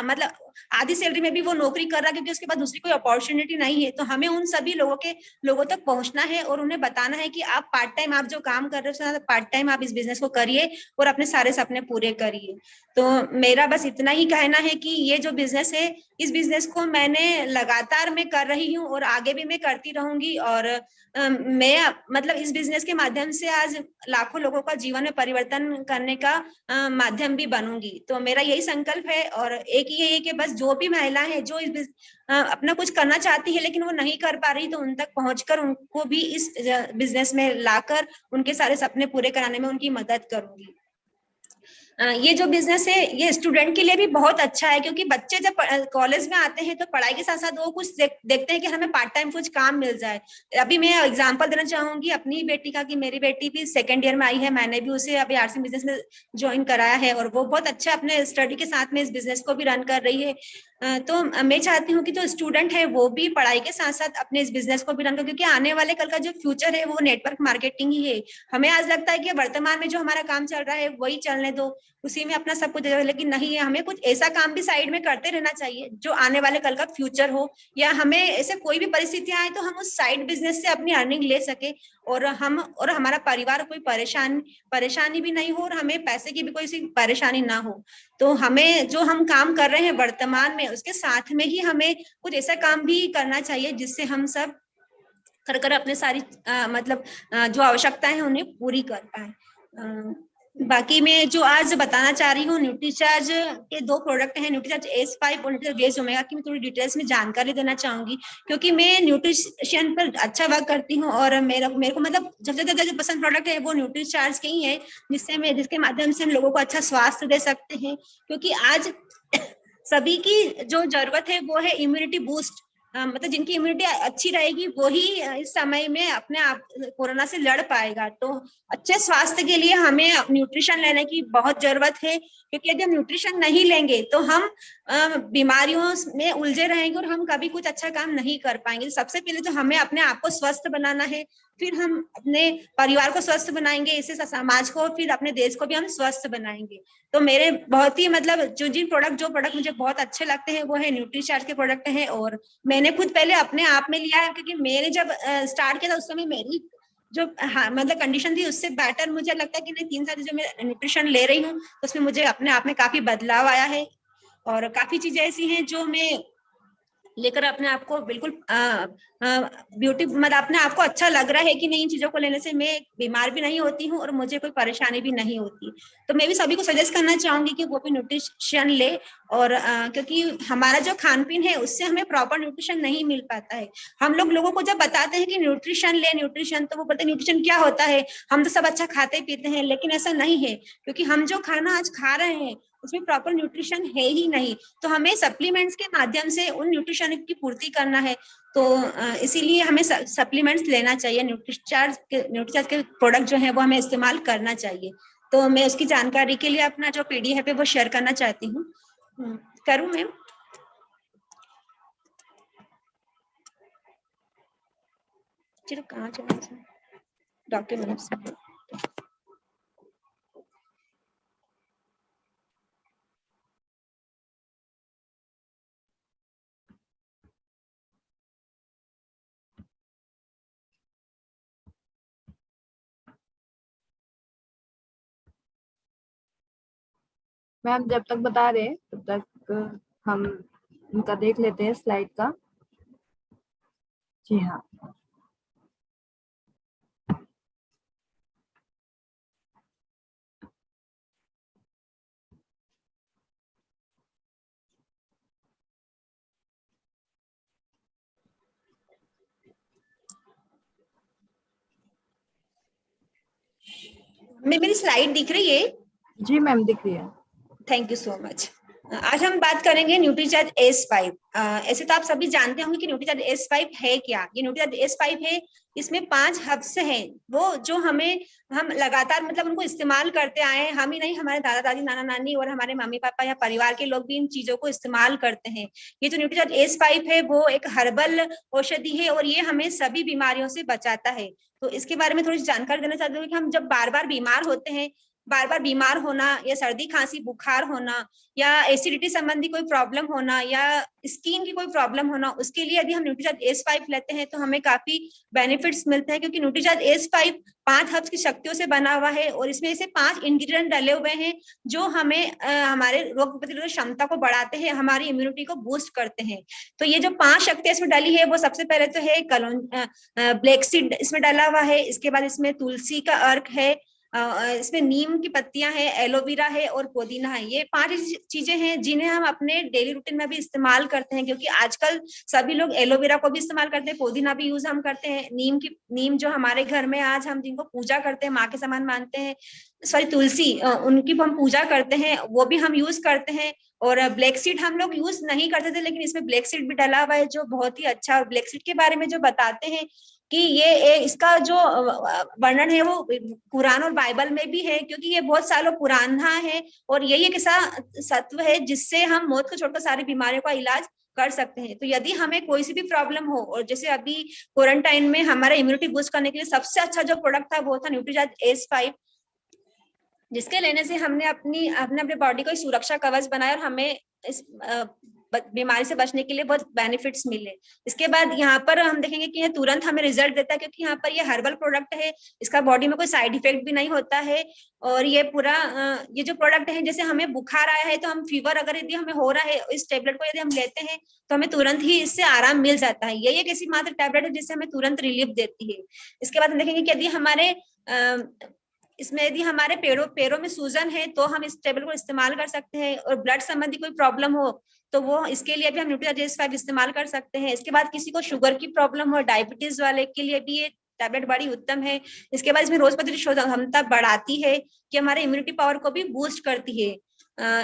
Speaker 4: मतलब आधी सैलरी में भी वो नौकरी कर रहा है क्योंकि उसके पास दूसरी कोई अपॉर्चुनिटी नहीं है। तो हमें उन सभी लोगों तक पहुंचना है और उन्हें बताना है कि आप पार्ट टाइम आप जो काम कर रहे हो पार्ट टाइम आप इस बिजनेस को करिए और अपने सारे सपने पूरे करिए। तो मेरा बस इतना ही कहना है कि ये जो बिजनेस है, इस बिजनेस को मैंने लगातार मैं कर रही हूँ और आगे भी मैं करती रहूंगी। और मैं मतलब इस बिजनेस के माध्यम से आज लाखों लोगों का जीवन में परिवर्तन करने का माध्यम भी बनूंगी। तो मेरा यही संकल्प है। और एक ये है कि बस जो भी महिलाएं हैं जो इस अपना कुछ करना चाहती है लेकिन वो नहीं कर पा रही, तो उन तक पहुंचकर उनको भी इस बिजनेस में लाकर उनके सारे सपने पूरे कराने में उनकी मदद करूंगी। ये जो बिजनेस है ये स्टूडेंट के लिए भी बहुत अच्छा है, क्योंकि बच्चे जब कॉलेज में आते हैं तो पढ़ाई के साथ साथ वो कुछ देखते हैं कि हमें पार्ट टाइम कुछ काम मिल जाए। अभी मैं एग्जांपल देना चाहूंगी अपनी ही बेटी का, कि मेरी बेटी भी सेकंड ईयर में आई है, मैंने भी उसे अभी आरसी बिजनेस में ज्वाइन कराया है और वो बहुत अच्छा अपने स्टडी के साथ में इस बिजनेस को भी रन कर रही है। तो मैं चाहती हूँ कि जो स्टूडेंट है वो भी पढ़ाई के साथ साथ अपने इस बिजनेस को भी रन कर, क्योंकि आने वाले कल का जो फ्यूचर है वो नेटवर्क मार्केटिंग ही है। हमें आज लगता है कि वर्तमान में जो हमारा काम चल रहा है वही चलने दो, उसी में अपना सब कुछ, लेकिन नहीं है, हमें कुछ ऐसा काम भी साइड में करते रहना चाहिए जो आने वाले कल का फ्यूचर हो, या हमें ऐसे कोई भी परिस्थितियां आए तो हम उस साइड बिजनेस से अपनी अर्निंग ले सके और हम और हमारा परिवार कोई परेशानी भी नहीं हो और हमें पैसे की भी कोई सी परेशानी ना हो। तो हमें जो हम काम कर रहे हैं वर्तमान में उसके साथ में ही हमें कुछ ऐसा काम भी करना चाहिए जिससे हम सब कर अपने सारी मतलब जो आवश्यकताएं हैं उन्हें पूरी कर पाए। बाकी मैं जो आज बताना चाह रही हूँ, न्यूट्रीचार्ज के 2 प्रोडक्ट हैं, न्यूट्रीचार्ज S5 और न्यूट्रीचार्ज बेस ओमेगा की मैं थोड़ी डिटेल्स में जानकारी देना चाहूंगी, क्योंकि मैं न्यूट्रिशन पर अच्छा वर्क करती हूँ और मेरे को मतलब सबसे ज्यादा जो पसंद प्रोडक्ट है वो न्यूट्रीचार्ज के ही है, जिसके माध्यम से हम लोगों को अच्छा स्वास्थ्य दे सकते हैं। क्योंकि आज सभी की जो जरूरत है वो है इम्यूनिटी बूस्ट, मतलब जिनकी इम्यूनिटी अच्छी रहेगी वो ही इस समय में अपने आप कोरोना से लड़ पाएगा। तो अच्छे स्वास्थ्य के लिए हमें न्यूट्रिशन लेने की बहुत जरूरत है, क्योंकि यदि हम न्यूट्रिशन नहीं लेंगे तो हम बीमारियों में उलझे रहेंगे और हम कभी कुछ अच्छा काम नहीं कर पाएंगे। सबसे पहले तो हमें अपने आप को स्वस्थ बनाना है, फिर हम अपने परिवार को स्वस्थ बनाएंगे, इससे समाज को, फिर अपने देश को भी हम स्वस्थ बनाएंगे। तो मेरे बहुत ही मतलब जो प्रोडक्ट मुझे बहुत अच्छे लगते हैं वो है न्यूट्रीचार्ज के प्रोडक्ट हैं। और मैंने खुद पहले अपने आप में लिया है, क्योंकि मैंने जब स्टार्ट किया था उस समय मेरी जो मतलब कंडीशन थी उससे बेटर मुझे लगता है कि नहीं 3 साल जो मैं न्यूट्रिशन ले रही हूँ तो उसमें मुझे अपने आप में काफी बदलाव आया है और काफी चीजें ऐसी हैं जो मैं लेकर अपने आप को बिल्कुल ब्यूटी मतलब अपने आप को अच्छा लग रहा है कि नहीं, इन चीजों को लेने से मैं बीमार भी नहीं होती हूँ और मुझे कोई परेशानी भी नहीं होती। तो मैं भी सभी को सजेस्ट करना चाहूंगी कि वो भी न्यूट्रिशन ले। और क्योंकि हमारा जो खान पीन है उससे हमें प्रॉपर न्यूट्रिशन नहीं मिल पाता है। हम लोगों को जब बताते हैं कि न्यूट्रिशन ले न्यूट्रिशन, तो वो बोलते हैं न्यूट्रिशन क्या होता है, हम तो सब अच्छा खाते पीते हैं, लेकिन ऐसा नहीं है, क्योंकि हम जो खाना आज खा रहे हैं उसमें प्रॉपर न्यूट्रिशन है ही नहीं। तो हमें सप्लीमेंट्स के माध्यम से उन न्यूट्रिशन की पूर्ति करना है। तो इसीलिए हमें सप्लीमेंट्स लेना चाहिए, न्यूट्रीचार्ज के प्रोडक्ट जो है वो हमें इस्तेमाल करना चाहिए। तो मैं उसकी जानकारी के लिए अपना जो PDF है वो शेयर करना चाहती हूँ। करूँ मैम? चलो कहाँ चला डॉक्यूमेंट्स।
Speaker 3: मैम जब तक बता रहे हैं तब तक हम इनका देख लेते हैं स्लाइड का। जी हाँ,
Speaker 4: मेरी स्लाइड दिख रही है?
Speaker 3: जी मैम दिख रही है।
Speaker 4: Thank you so much. आज हम बात करेंगे न्यूट्रीचार्ज S5। ऐसे तो आप सभी जानते होंगे कि न्यूट्रीचार्ज S5 है क्या। ये न्यूट्रीचार्ज S5 है, इसमें 5 हब्स हैं वो जो हम लगातार मतलब उनको इस्तेमाल करते आए हैं। हम ही नहीं, हमारे दादा दादी, नाना नानी और हमारे मम्मी पापा या परिवार के लोग भी इन चीजों को इस्तेमाल करते हैं। ये जो न्यूट्रीचार्ज S5 है वो एक हर्बल औषधि है और ये हमें सभी बीमारियों से बचाता है। तो इसके बारे में थोड़ी जानकारी देना चाहती हूँ कि हम जब बार बार बीमार होते हैं, बार बार बीमार होना या सर्दी खांसी बुखार होना या एसिडिटी संबंधी कोई प्रॉब्लम होना या स्किन की कोई प्रॉब्लम होना, उसके लिए यदि हम न्यूट्रीचार्ज S5 लेते हैं तो हमें काफी बेनिफिट्स मिलते हैं, क्योंकि न्यूट्रीचार्ज S5 5 हर्ब्स की शक्तियों से बना हुआ है और इसमें ऐसे 5 इंग्रेडिएंट डले हुए हैं जो हमें हमारे रोग प्रतिरोधक क्षमता को बढ़ाते हैं, हमारी इम्यूनिटी को बूस्ट करते हैं। तो ये जो 5 शक्तियां इसमें डाली है वो सबसे पहले तो है ब्लैक सीड इसमें डाला हुआ है। इसके बाद इसमें तुलसी का अर्क है, इसमें नीम की पत्तियां हैं, एलोवेरा है और पुदीना है। ये 5 चीजें हैं जिन्हें हम अपने डेली रूटीन में भी इस्तेमाल करते हैं, क्योंकि आजकल सभी लोग एलोवेरा को भी इस्तेमाल करते हैं, पुदीना भी यूज हम करते हैं, नीम जो हमारे घर में आज हम जिनको पूजा करते हैं, माँ के समान मानते हैं, सॉरी तुलसी, उनकी हम पूजा करते हैं, वो भी हम यूज करते हैं। और ब्लैक सीड हम लोग यूज नहीं करते थे, लेकिन इसमें ब्लैक सीड भी डला हुआ है जो बहुत ही अच्छा। और ब्लैक सीड के बारे में जो बताते हैं कि इसका जो वर्णन है वो कुरान और बाइबल में भी है, क्योंकि ये बहुत सालों पुराना है और यही एक ऐसा सत्व है जिससे हम मौत को छोड़कर सारी बीमारियों का इलाज कर सकते हैं। तो यदि हमें कोई सी भी प्रॉब्लम हो, और जैसे अभी क्वारंटाइन में हमारा इम्यूनिटी बूस्ट करने के लिए सबसे अच्छा जो प्रोडक्ट था वो था न्यूट्रीचार्ज S5, जिसके लेने से हमने अपने बॉडी को सुरक्षा कवच बनाया और हमें इस बीमारी से बचने के लिए बहुत बेनिफिट्स मिले। इसके बाद यहाँ पर हम देखेंगे कि ये तुरंत हमें रिजल्ट देता है, क्योंकि यहाँ पर ये हर्बल प्रोडक्ट है, इसका बॉडी में कोई साइड इफेक्ट भी नहीं होता है। और ये पूरा ये जो प्रोडक्ट है, जैसे हमें बुखार आया है तो हम फीवर अगर यदि हमें हो रहा है, इस टेबलेट को यदि हम लेते हैं तो हमें तुरंत ही इससे आराम मिल जाता है। ये एक ऐसी मात्र टेबलेट है जिससे हमें तुरंत रिलीफ देती है। इसके बाद हम देखेंगे कि यदि हमारे इसमें यदि हमारे पैरों में सूजन है तो हम इस टेबलेट को इस्तेमाल कर सकते हैं। और ब्लड संबंधी कोई प्रॉब्लम हो तो वो इसके लिए भी हम न्यूट्रीचार्ज S5 इस्तेमाल कर सकते हैं। इसके बाद किसी को शुगर की प्रॉब्लम हो, डायबिटीज वाले के लिए भी ये टैबलेट बड़ी उत्तम है। इसके बाद इसमें रोग प्रतिरोधक क्षमता बढ़ाती है, कि हमारे इम्यूनिटी पावर को भी बूस्ट करती है।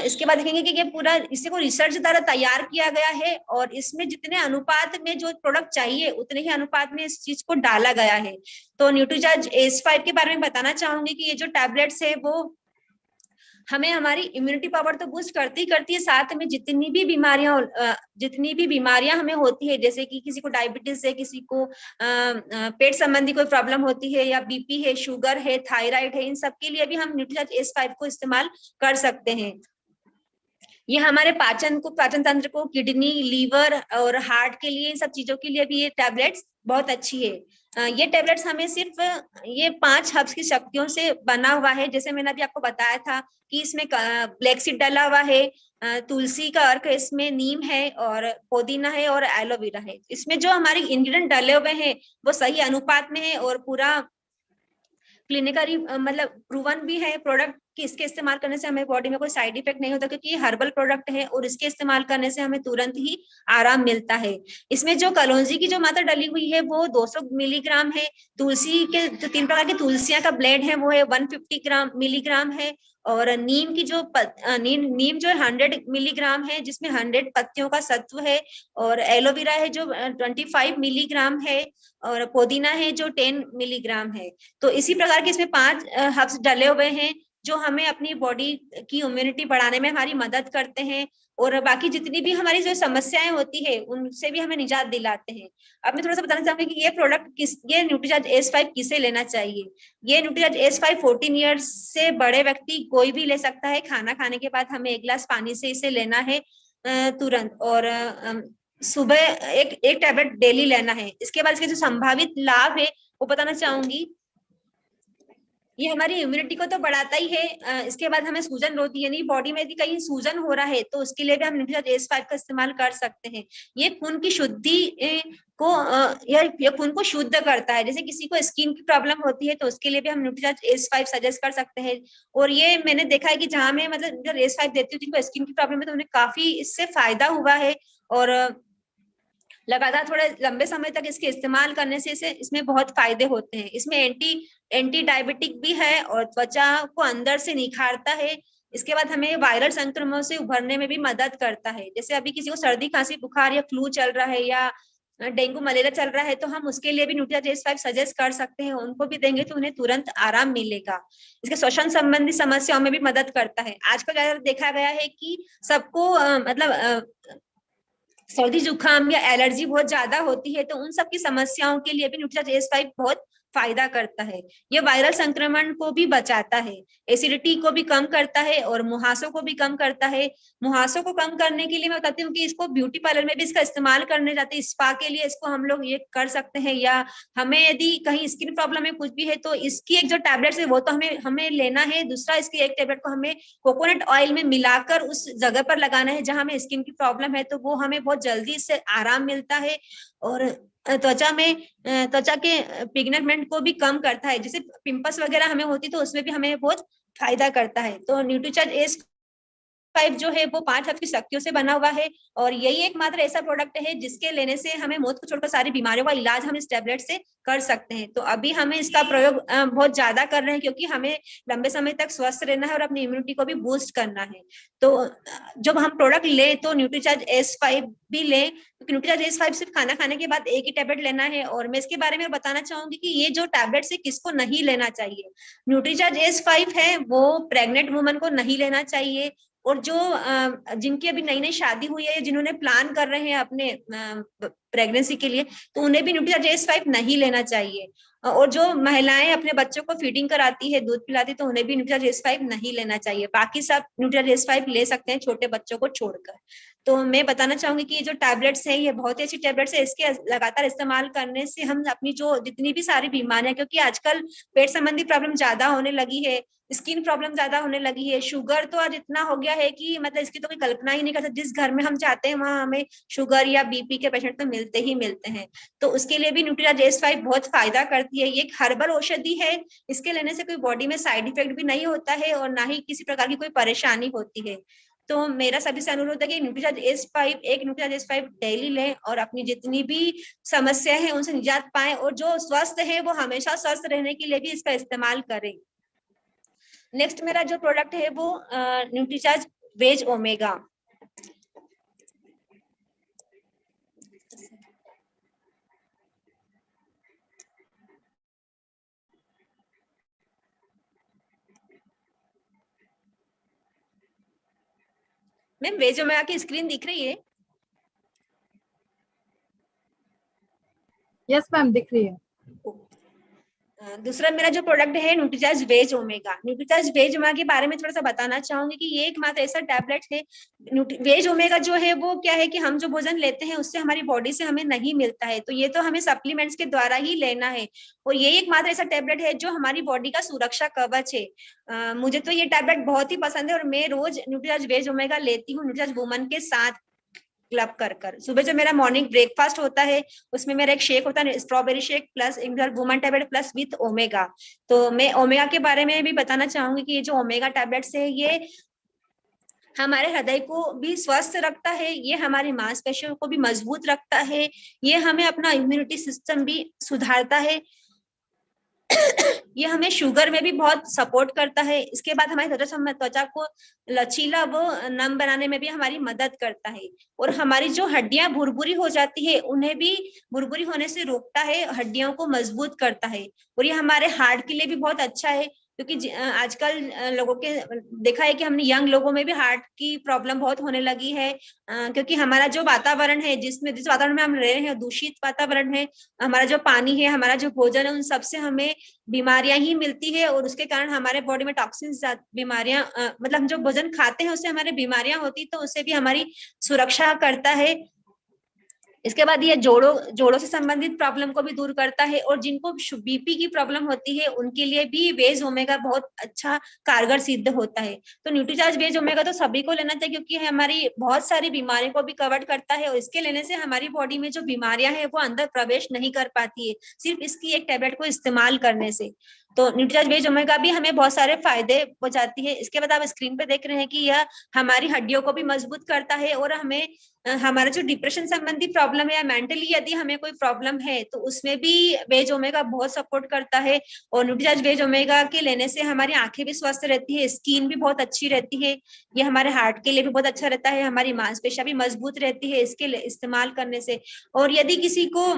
Speaker 4: इसके बाद देखेंगे कि ये पूरा इसे को रिसर्च द्वारा तैयार किया गया है और इसमें जितने अनुपात में जो प्रोडक्ट चाहिए उतने ही अनुपात में इस चीज को डाला गया है। तो न्यूट्रीचार्ज S5 के बारे में बताना चाहूंगी कि ये जो टैबलेट्स है वो हमें हमारी इम्यूनिटी पावर तो बूस्ट करती है, साथ में जितनी भी बीमारियां हमें होती है, जैसे कि किसी को डायबिटीज है, किसी को पेट संबंधी कोई प्रॉब्लम होती है, या बीपी है, शुगर है, थायराइड है, इन सब के लिए भी हम न्यूट्रीचार्ज S5 को इस्तेमाल कर सकते हैं। ये हमारे पाचन तंत्र को, किडनी, लीवर और हार्ट के लिए, इन सब चीजों के लिए भी ये टैबलेट्स बहुत अच्छी है। ये टैबलेट्स हमें सिर्फ ये 5 हर्ब्स की शक्तियों से बना हुआ है। जैसे मैंने अभी आपको बताया था कि इसमें ब्लैक सीड डाला हुआ है, तुलसी का अर्क है, इसमें नीम है और पुदीना है और एलोवेरा है। इसमें जो हमारे इंग्रेडिएंट डाले हुए हैं वो सही अनुपात में है और पूरा क्लिनिकली मतलब प्रूवन भी है प्रोडक्ट कि इसके इस्तेमाल करने से हमें बॉडी में कोई साइड इफेक्ट नहीं होता, क्योंकि ये हर्बल प्रोडक्ट है और इसके इस्तेमाल करने से हमें तुरंत ही आराम मिलता है। इसमें जो कलौंजी की जो मात्रा डली हुई है वो 200 मिलीग्राम है। तुलसी के जो 3 प्रकार की तुलसियां का ब्लेड है वो है 150 मिलीग्राम है। और नीम की जो नीम जो 100 मिलीग्राम है, जिसमें 100 पत्तियों का सत्व है। और एलोवेरा है जो 25 मिलीग्राम है। और पुदीना है जो 10 मिलीग्राम है। तो इसी प्रकार के इसमें 5 हर्ब्स डले हुए हैं जो हमें अपनी बॉडी की इम्यूनिटी बढ़ाने में हमारी मदद करते हैं और बाकी जितनी भी हमारी जो समस्याएं होती है उनसे भी हमें निजात दिलाते हैं। अब मैं थोड़ा सा बताना चाहूंगी कि ये न्यूट्रीचार्ज S5 किसे लेना चाहिए। ये न्यूट्रीचार्ज S5 14 ईयर्स से बड़े व्यक्ति कोई भी ले सकता है। खाना खाने के बाद हमें 1 गिलास पानी से इसे लेना है तुरंत, और सुबह एक टैबलेट डेली लेना है। इसके बाद इसके जो संभावित लाभ है वो बताना चाहूंगी। ये हमारी इम्यूनिटी को तो बढ़ाता ही है। इसके बाद हमें सूजन होती है, यानी बॉडी में यदि कहीं सूजन हो रहा है तो उसके लिए भी हम न्यूट्रीचार्ज S5 का इस्तेमाल कर सकते हैं। ये खून की शुद्धि को या खून को शुद्ध करता है। जैसे किसी को स्किन की प्रॉब्लम होती है तो उसके लिए भी हम न्यूट्रीचार्ज S5 सजेस्ट कर सकते हैं। और ये मैंने देखा है कि जहां मैं मतलब S5 देती हूँ जिनको स्किन की प्रॉब्लम है तो उन्हें काफी इससे फायदा हुआ है, और लगातार थोड़े लंबे समय तक इसके इस्तेमाल करने से इसमें बहुत फायदे होते हैं। इसमें एंटी डायबिटिक भी है और त्वचा को अंदर से निखारता है। इसके बाद हमें वायरल संक्रमणों से उभरने में भी मदद करता है। जैसे अभी किसी को सर्दी खांसी बुखार या फ्लू चल रहा है या डेंगू मलेरिया चल रहा है तो हम उसके लिए भी न्यूट्रीचार्ज S5 सजेस्ट कर सकते हैं। उनको भी देंगे तो उन्हें तुरंत आराम मिलेगा। इसके श्वसन संबंधी समस्याओं में भी मदद करता है। आजकल ज्यादा देखा गया है कि सबको सर्दी जुकाम या एलर्जी बहुत ज्यादा होती है, तो उन सब की समस्याओं के लिए भी न्यूट्रीचार्ज S5 बहुत फायदा करता है। ये वायरल संक्रमण को भी बचाता है, एसिडिटी को भी कम करता है और मुहासों को भी कम करता है। मुहासों को कम करने के लिए मैं बताती हूँ कि इसको ब्यूटी पार्लर में भी इसका इस्तेमाल करने जाते हैं। स्पा के लिए इसको हम लोग ये कर सकते हैं, या हमें यदि कहीं स्किन प्रॉब्लम है कुछ भी है तो इसकी एक जो टैबलेट है वो तो हमें लेना है। दूसरा, इसकी एक टैबलेट को हमें कोकोनट ऑयल में मिलाकर उस जगह पर लगाना है जहां हमें स्किन की प्रॉब्लम है, तो वो हमें बहुत जल्दी इससे आराम मिलता है। और त्वचा के पिगमेंट को भी कम करता है। जैसे पिंपल्स वगैरह हमें होती तो उसमें भी हमें बहुत फायदा करता है। तो न्यूट्रीचार्ज S5 जो है वो 5 हर्ब की शक्तियों से बना हुआ है, और यही एकमात्र ऐसा प्रोडक्ट है जिसके लेने से हमें मौत को छोड़कर सारी बीमारियों का इलाज हम इस टैबलेट से कर सकते हैं। तो अभी हमें इसका प्रयोग बहुत ज्यादा कर रहे हैं क्योंकि हमें लंबे समय तक स्वस्थ रहना है और अपनी इम्यूनिटी को भी बूस्ट करना है। तो जब हम प्रोडक्ट लें तो न्यूट्रीचार्ज S5 भी लें, क्योंकि न्यूट्रीचार्ज S5 सिर्फ खाना खाने के बाद एक ही टैबलेट लेना है। और मैं इसके बारे में बताना चाहूंगी कि ये जो टैबलेट है किसको नहीं लेना चाहिए। न्यूट्रीचार्ज S5 है वो प्रेग्नेंट वुमन को नहीं लेना चाहिए, और जो जिनकी अभी नई नई शादी हुई है, जिन्होंने प्लान कर रहे हैं अपने प्रेगनेंसी के लिए, तो उन्हें भी न्यूट्रीचार्ज S5 नहीं लेना चाहिए। और जो महिलाएं अपने बच्चों को फीडिंग कराती है, दूध पिलाती है, तो उन्हें भी न्यूट्रीचार्ज S5 नहीं लेना चाहिए। बाकी सब न्यूट्रीचार्ज S5 ले सकते हैं छोटे बच्चों को छोड़कर। तो मैं बताना चाहूंगी कि ये जो टैबलेट्स है ये बहुत ही अच्छी टैबलेट्स है। इसके लगातार इस्तेमाल करने से हम अपनी जो जितनी भी सारी बीमारियां, क्योंकि आजकल पेट संबंधी प्रॉब्लम ज्यादा होने लगी है, स्किन प्रॉब्लम ज्यादा होने लगी है, शुगर तो आज इतना हो गया है कि मतलब इसकी तो कोई कल्पना ही नहीं कर सकते। जिस घर में हम जाते हैं वहां हमें शुगर या बीपी के पेशेंट तो मिलते ही मिलते हैं। तो उसके लिए भी न्यूट्रीचार्ज S5 बहुत फायदा करती है। ये एक हर्बल औषधि है, इसके लेने से कोई बॉडी में साइड इफेक्ट भी नहीं होता है और ना ही किसी प्रकार की कोई परेशानी होती है। तो मेरा सभी से अनुरोध है कि न्यूट्रीचार्ज S5 डेली लें और अपनी जितनी भी समस्या है उनसे निजात पाएं, और जो स्वस्थ है वो हमेशा स्वस्थ रहने के लिए भी इसका इस्तेमाल करें। नेक्स्ट मेरा जो प्रोडक्ट है वो Nutricharge veg omega. Ma'am veg omega की स्क्रीन दिख रही है?
Speaker 3: यस मैम, दिख रही है।
Speaker 4: दूसरा मेरा जो प्रोडक्ट है Nutricharge veg omega. Nutricharge veg omega के बारे में थोड़ा सा बताना चाहूंगी कि ये एकमात्र ऐसा टैबलेट है। वेज ओमेगा जो है वो क्या है कि हम जो भोजन लेते हैं उससे हमारी बॉडी से हमें नहीं मिलता है, तो ये तो हमें सप्लीमेंट्स के द्वारा ही लेना है। और ये एकमात्र ऐसा टैबलेट है जो हमारी बॉडी का सुरक्षा कवच है। मुझे तो ये टैबलेट बहुत ही पसंद है और मैं रोज न्यूट्रीचार्ज वेज ओमेगा लेती हूँ न्यूट्रीचार्ज वुमन के साथ क्लब कर। सुबह जो मेरा मॉर्निंग ब्रेकफास्ट होता है उसमें मेरा एक शेक होता है, strawberry shake plus woman tablet plus with omega. तो मैं ओमेगा के बारे में भी बताना चाहूंगी कि ये जो ओमेगा टैबलेट्स है ये हमारे हृदय को भी स्वस्थ रखता है, ये हमारी मांसपेशियों को भी मजबूत रखता है, ये हमें अपना इम्यूनिटी सिस्टम भी सुधारता है, ये हमें शुगर में भी बहुत सपोर्ट करता है। इसके बाद हमारी त्वचा को लचीला व नम बनाने में भी हमारी मदद करता है, और हमारी जो हड्डियां भुरभुरी हो जाती है उन्हें भी भुरभुरी होने से रोकता है, हड्डियों को मजबूत करता है। और ये हमारे हार्ट के लिए भी बहुत अच्छा है, क्योंकि आजकल लोगों के देखा है कि हमने यंग लोगों में भी हार्ट की प्रॉब्लम बहुत होने लगी है, क्योंकि हमारा जो वातावरण है जिस वातावरण में हम रह रहे हैं दूषित वातावरण है, हमारा जो पानी है, हमारा जो भोजन है, उन सबसे हमें बीमारियां ही मिलती है, और उसके कारण हमारे बॉडी में टॉक्सिन्स बीमारियां मतलब हम जो भोजन खाते हैं उससे हमारे बीमारियां होती, तो उससे भी हमारी सुरक्षा करता है। इसके बाद ये जोड़ों से संबंधित प्रॉब्लम को भी दूर करता है, और जिनको बीपी की प्रॉब्लम होती है उनके लिए भी वेज ओमेगा बहुत अच्छा कारगर सिद्ध होता है। तो न्यूट्रीचार्ज वेज ओमेगा तो सभी को लेना चाहिए, क्योंकि हमारी बहुत सारी बीमारियों को भी कवर करता है, और इसके लेने से हमारी बॉडी में जो बीमारियां हैं वो अंदर प्रवेश नहीं कर पाती है सिर्फ इसकी एक टैबलेट को इस्तेमाल करने से। तो न्यूट्रीचार्ज वेज ओमेगा भी हमें बहुत सारे फायदे पहुंचाती है। इसके बाद आप स्क्रीन पे देख रहे हैं कि यह हमारी हड्डियों को भी मजबूत करता है, और हमें हमारा जो डिप्रेशन संबंधी प्रॉब्लम है या मेंटली यदि हमें कोई प्रॉब्लम है तो उसमें भी वेज ओमेगा बहुत सपोर्ट करता है। और न्यूट्रीचार्ज वेज ओमेगा के लेने से हमारी आंखें भी स्वस्थ रहती है, स्किन भी बहुत अच्छी रहती है, ये हमारे हार्ट के लिए भी बहुत अच्छा रहता है, हमारी मांसपेशियां भी मजबूत रहती है इसके इस्तेमाल करने से। और यदि किसी को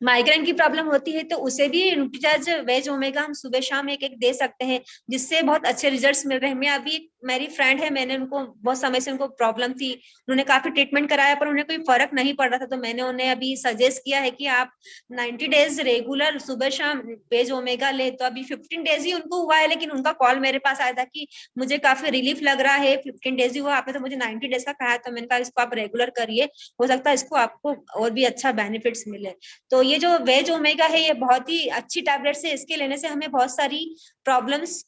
Speaker 4: माइग्रेन की प्रॉब्लम होती है तो उसे भी न्यूट्रीचार्ज वेज ओमेगा हम सुबह शाम एक एक दे सकते हैं, जिससे बहुत अच्छे रिजल्ट्स मिल रहे हैं। मैं अभी मेरी फ्रेंड है, मैंने उनको बहुत समय से उनको प्रॉब्लम थी, उन्होंने काफी ट्रीटमेंट कराया पर उन्हें कोई फर्क नहीं पड़ रहा था, तो मैंने उन्हें अभी सजेस्ट किया है कि आप 90 डेज रेगुलर सुबह शाम वेज ओमेगा ले। तो अभी 15 डेज ही उनको हुआ है, लेकिन उनका कॉल मेरे पास आया था कि मुझे काफी रिलीफ लग रहा है, 15 डेज ही हुआ, आपने तो मुझे 90 डेज का कहा, तो मैंने कहा इसको आप रेगुलर करिए, हो सकता है इसको आपको और भी अच्छा बेनिफिट्स मिले। तो ये जो वेज ओमेगा है ये बहुत ही अच्छी टैबलेट्स है, इसके लेने से हमें बहुत सारी प्रॉब्लम्स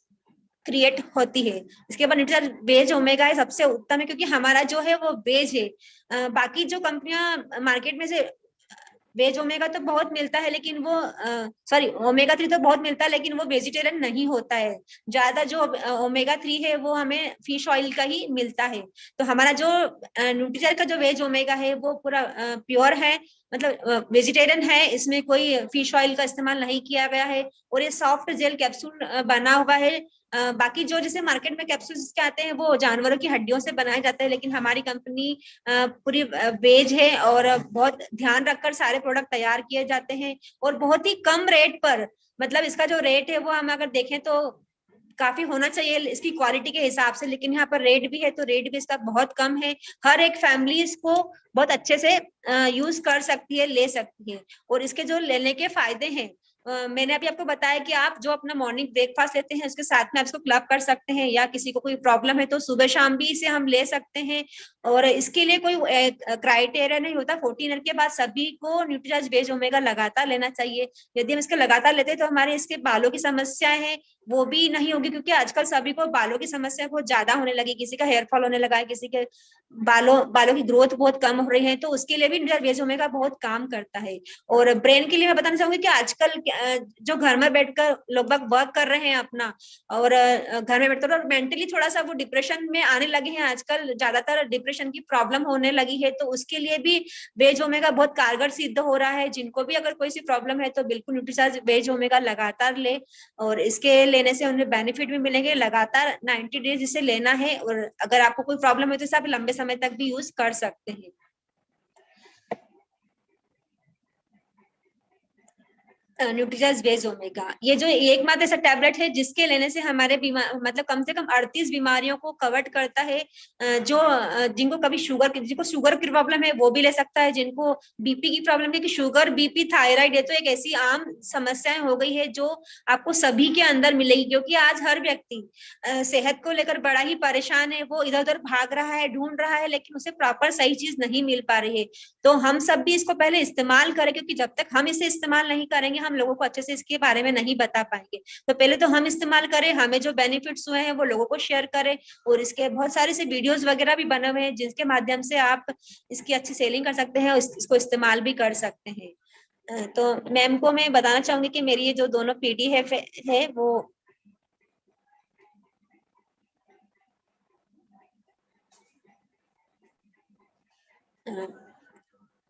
Speaker 4: क्रिएट होती है। इसके बाद न्यूट्रीचार्ज वेज ओमेगा है सबसे उत्तम है, क्योंकि हमारा जो है वो वेज है। बाकी जो कंपनियां मार्केट में से वेज ओमेगा तो बहुत मिलता है, लेकिन वो सॉरी ओमेगा 3 तो बहुत मिलता है, लेकिन वो वेजिटेरियन नहीं होता है। ज्यादा जो ओमेगा 3 है वो हमें फिश ऑयल का ही मिलता है। तो हमारा जो न्यूट्रीचार्ज का जो वेज ओमेगा है वो पूरा प्योर है, मतलब वेजिटेरियन है, इसमें कोई फिश ऑयल का इस्तेमाल नहीं किया गया है, और ये सॉफ्ट जेल कैप्सूल बना हुआ है। बाकी जो जैसे मार्केट में कैप्सूल्स के आते हैं वो जानवरों की हड्डियों से बनाए जाते हैं, लेकिन हमारी कंपनी पूरी वेज है और बहुत ध्यान रखकर सारे प्रोडक्ट तैयार किए जाते हैं, और बहुत ही कम रेट पर, मतलब इसका जो रेट है वो हम अगर देखें तो काफी होना चाहिए इसकी क्वालिटी के हिसाब से, लेकिन यहाँ पर रेट भी है तो रेट भी इसका बहुत कम है। हर एक फैमिली इसको बहुत अच्छे से यूज कर सकती है, ले सकती है। और इसके जो लेने के फायदे हैं, मैंने अभी आपको बताया कि आप जो अपना मॉर्निंग ब्रेकफास्ट लेते हैं उसके साथ में आप इसको क्लब कर सकते हैं, या किसी को कोई प्रॉब्लम है तो सुबह शाम भी इसे हम ले सकते हैं। और इसके लिए कोई क्राइटेरिया नहीं होता, 14 ईयर के बाद सभी को न्यूट्रीचार्ज वेज ओमेगा लगातार लेना चाहिए। यदि हम इसके लगातार लेते हैं तो हमारे इसके बालों की समस्याएं हैं वो भी नहीं होगी, क्योंकि आजकल सभी को बालों की समस्या बहुत ज्यादा होने लगी, किसी का हेयर फॉल होने लगा है, किसी के बालों की ग्रोथ बहुत कम हो रही है, तो उसके लिए भी न्यूट्रीचार्ज वेज ओमेगा बहुत काम करता है। और ब्रेन के लिए मैं बताना चाहूंगी कि आजकल जो घर में बैठकर लोग वर्क कर रहे हैं अपना, और घर में बैठकर और मेंटली थोड़ा सा वो डिप्रेशन में आने लगे हैं, आजकल ज्यादातर डिप्रेशन की प्रॉब्लम होने लगी है, तो उसके लिए भी वेज ओमेगा बहुत कारगर सिद्ध हो रहा है। जिनको भी अगर कोई सी प्रॉब्लम है तो बिल्कुल न्यूट्रीचार्ज वेज ओमेगा लगातार ले, और इसके लेने से उन्हें बेनिफिट भी मिलेंगे। लगातार 90 डेज इसे लेना है, और अगर आपको कोई प्रॉब्लम है तो इसे आप लंबे समय तक भी यूज कर सकते हैं। न्यूट्रीचार्ज वेज ओमेगा ये जो एकमात्र ऐसा टैबलेट है जिसके लेने से हमारे मतलब कम से कम 38 बीमारियों को कवर करता है। जो जिनको कभी जिनको शुगर की प्रॉब्लम है वो भी ले सकता है, जिनको बीपी की प्रॉब्लम है, कि शुगर बीपी थायराइड है तो एक ऐसी आम समस्याएं हो गई है जो आपको सभी के अंदर मिलेगी, क्योंकि आज हर व्यक्ति सेहत को लेकर बड़ा ही परेशान है, वो इधर उधर भाग रहा है, ढूंढ रहा है, लेकिन उसे प्रॉपर सही चीज नहीं मिल पा रही है। तो हम सब भी इसको पहले इस्तेमाल करें, क्योंकि जब तक हम इसे इस्तेमाल नहीं करेंगे हम लोगों को अच्छे से इसके बारे में नहीं बता पाएंगे। तो पहले तो हम इस्तेमाल करें, हमें जो बेनिफिट्स हुए हैं वो लोगों को शेयर करें, और इसके बहुत सारे से वीडियोस वगैरह भी बने हुए हैं जिसके माध्यम से आप इसकी अच्छी सेलिंग कर सकते हैं, इसको इस्तेमाल भी कर सकते हैं। तो मैम को मैं बताना चाहूंगी कि मेरी ये जो दोनों पीडीएफ है वो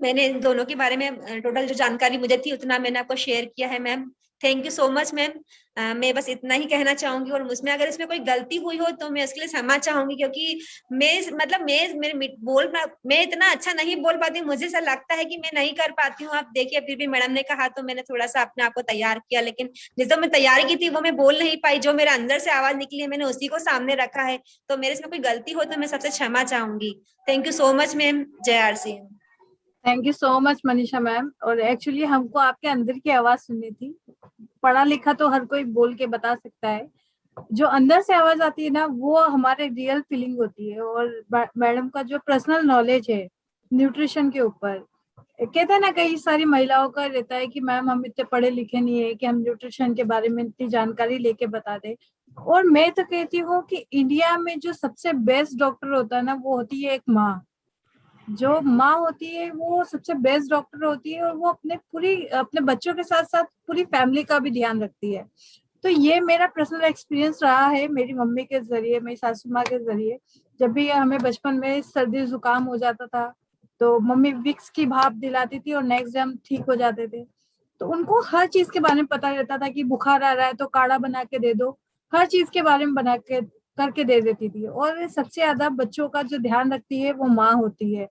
Speaker 4: मैंने इन दोनों के बारे में टोटल जो जानकारी मुझे थी उतना मैंने आपको शेयर किया है ma'am. Thank you so much ma'am. मैं बस इतना ही कहना चाहूंगी, और मुझमें अगर इसमें कोई गलती हुई हो तो मैं इसके लिए क्षमा चाहूंगी, क्योंकि मैं इतना अच्छा नहीं बोल पाती हूँ, मुझे ऐसा लगता है कि मैं नहीं कर पाती हूँ। आप देखिए फिर भी मैडम ने कहा तो मैंने थोड़ा सा अपने आप को तैयार किया, लेकिन जिस मैं तैयारी की थी वो मैं बोल नहीं पाई, जो मेरे अंदर से आवाज निकली है मैंने उसी को सामने रखा है। तो मेरे इसमें कोई गलती हो तो मैं सबसे क्षमा चाहूंगी। Thank you so much ma'am. जय आरसी।
Speaker 3: Thank you so much Manisha ma'am. और एक्चुअली हमको आपके अंदर की आवाज सुननी थी। पढ़ा लिखा तो हर कोई बोल के बता सकता है, जो अंदर से आवाज आती है ना वो हमारे रियल फीलिंग होती है। और मैडम का जो पर्सनल नॉलेज है न्यूट्रिशन के ऊपर कहते हैं ना, कई सारी महिलाओं का रहता है कि मैम हम इतने पढ़े लिखे नहीं है कि हम न्यूट्रिशन के बारे में इतनी जानकारी लेके बता दे। और मैं तो कहती हूँ कि इंडिया में जो सबसे बेस्ट डॉक्टर होता है ना, वो होती है एक माँ। जो माँ होती है वो सबसे बेस्ट डॉक्टर होती है, और वो अपने बच्चों के साथ साथ पूरी फैमिली का भी ध्यान रखती है। तो ये मेरा पर्सनल एक्सपीरियंस रहा है, मेरी मम्मी के जरिए, मेरी सासू माँ के जरिए। जब भी हमें बचपन में सर्दी जुकाम हो जाता था तो मम्मी विक्स की भाप दिलाती थी और नेक्स्ट डे हम ठीक हो जाते थे। तो उनको हर चीज के बारे में पता रहता था कि बुखार आ रहा है तो काढ़ा बना के दे दो, हर चीज के बारे में बना के करके दे देती थी। और सबसे ज्यादा बच्चों का जो ध्यान रखती है वो माँ होती है।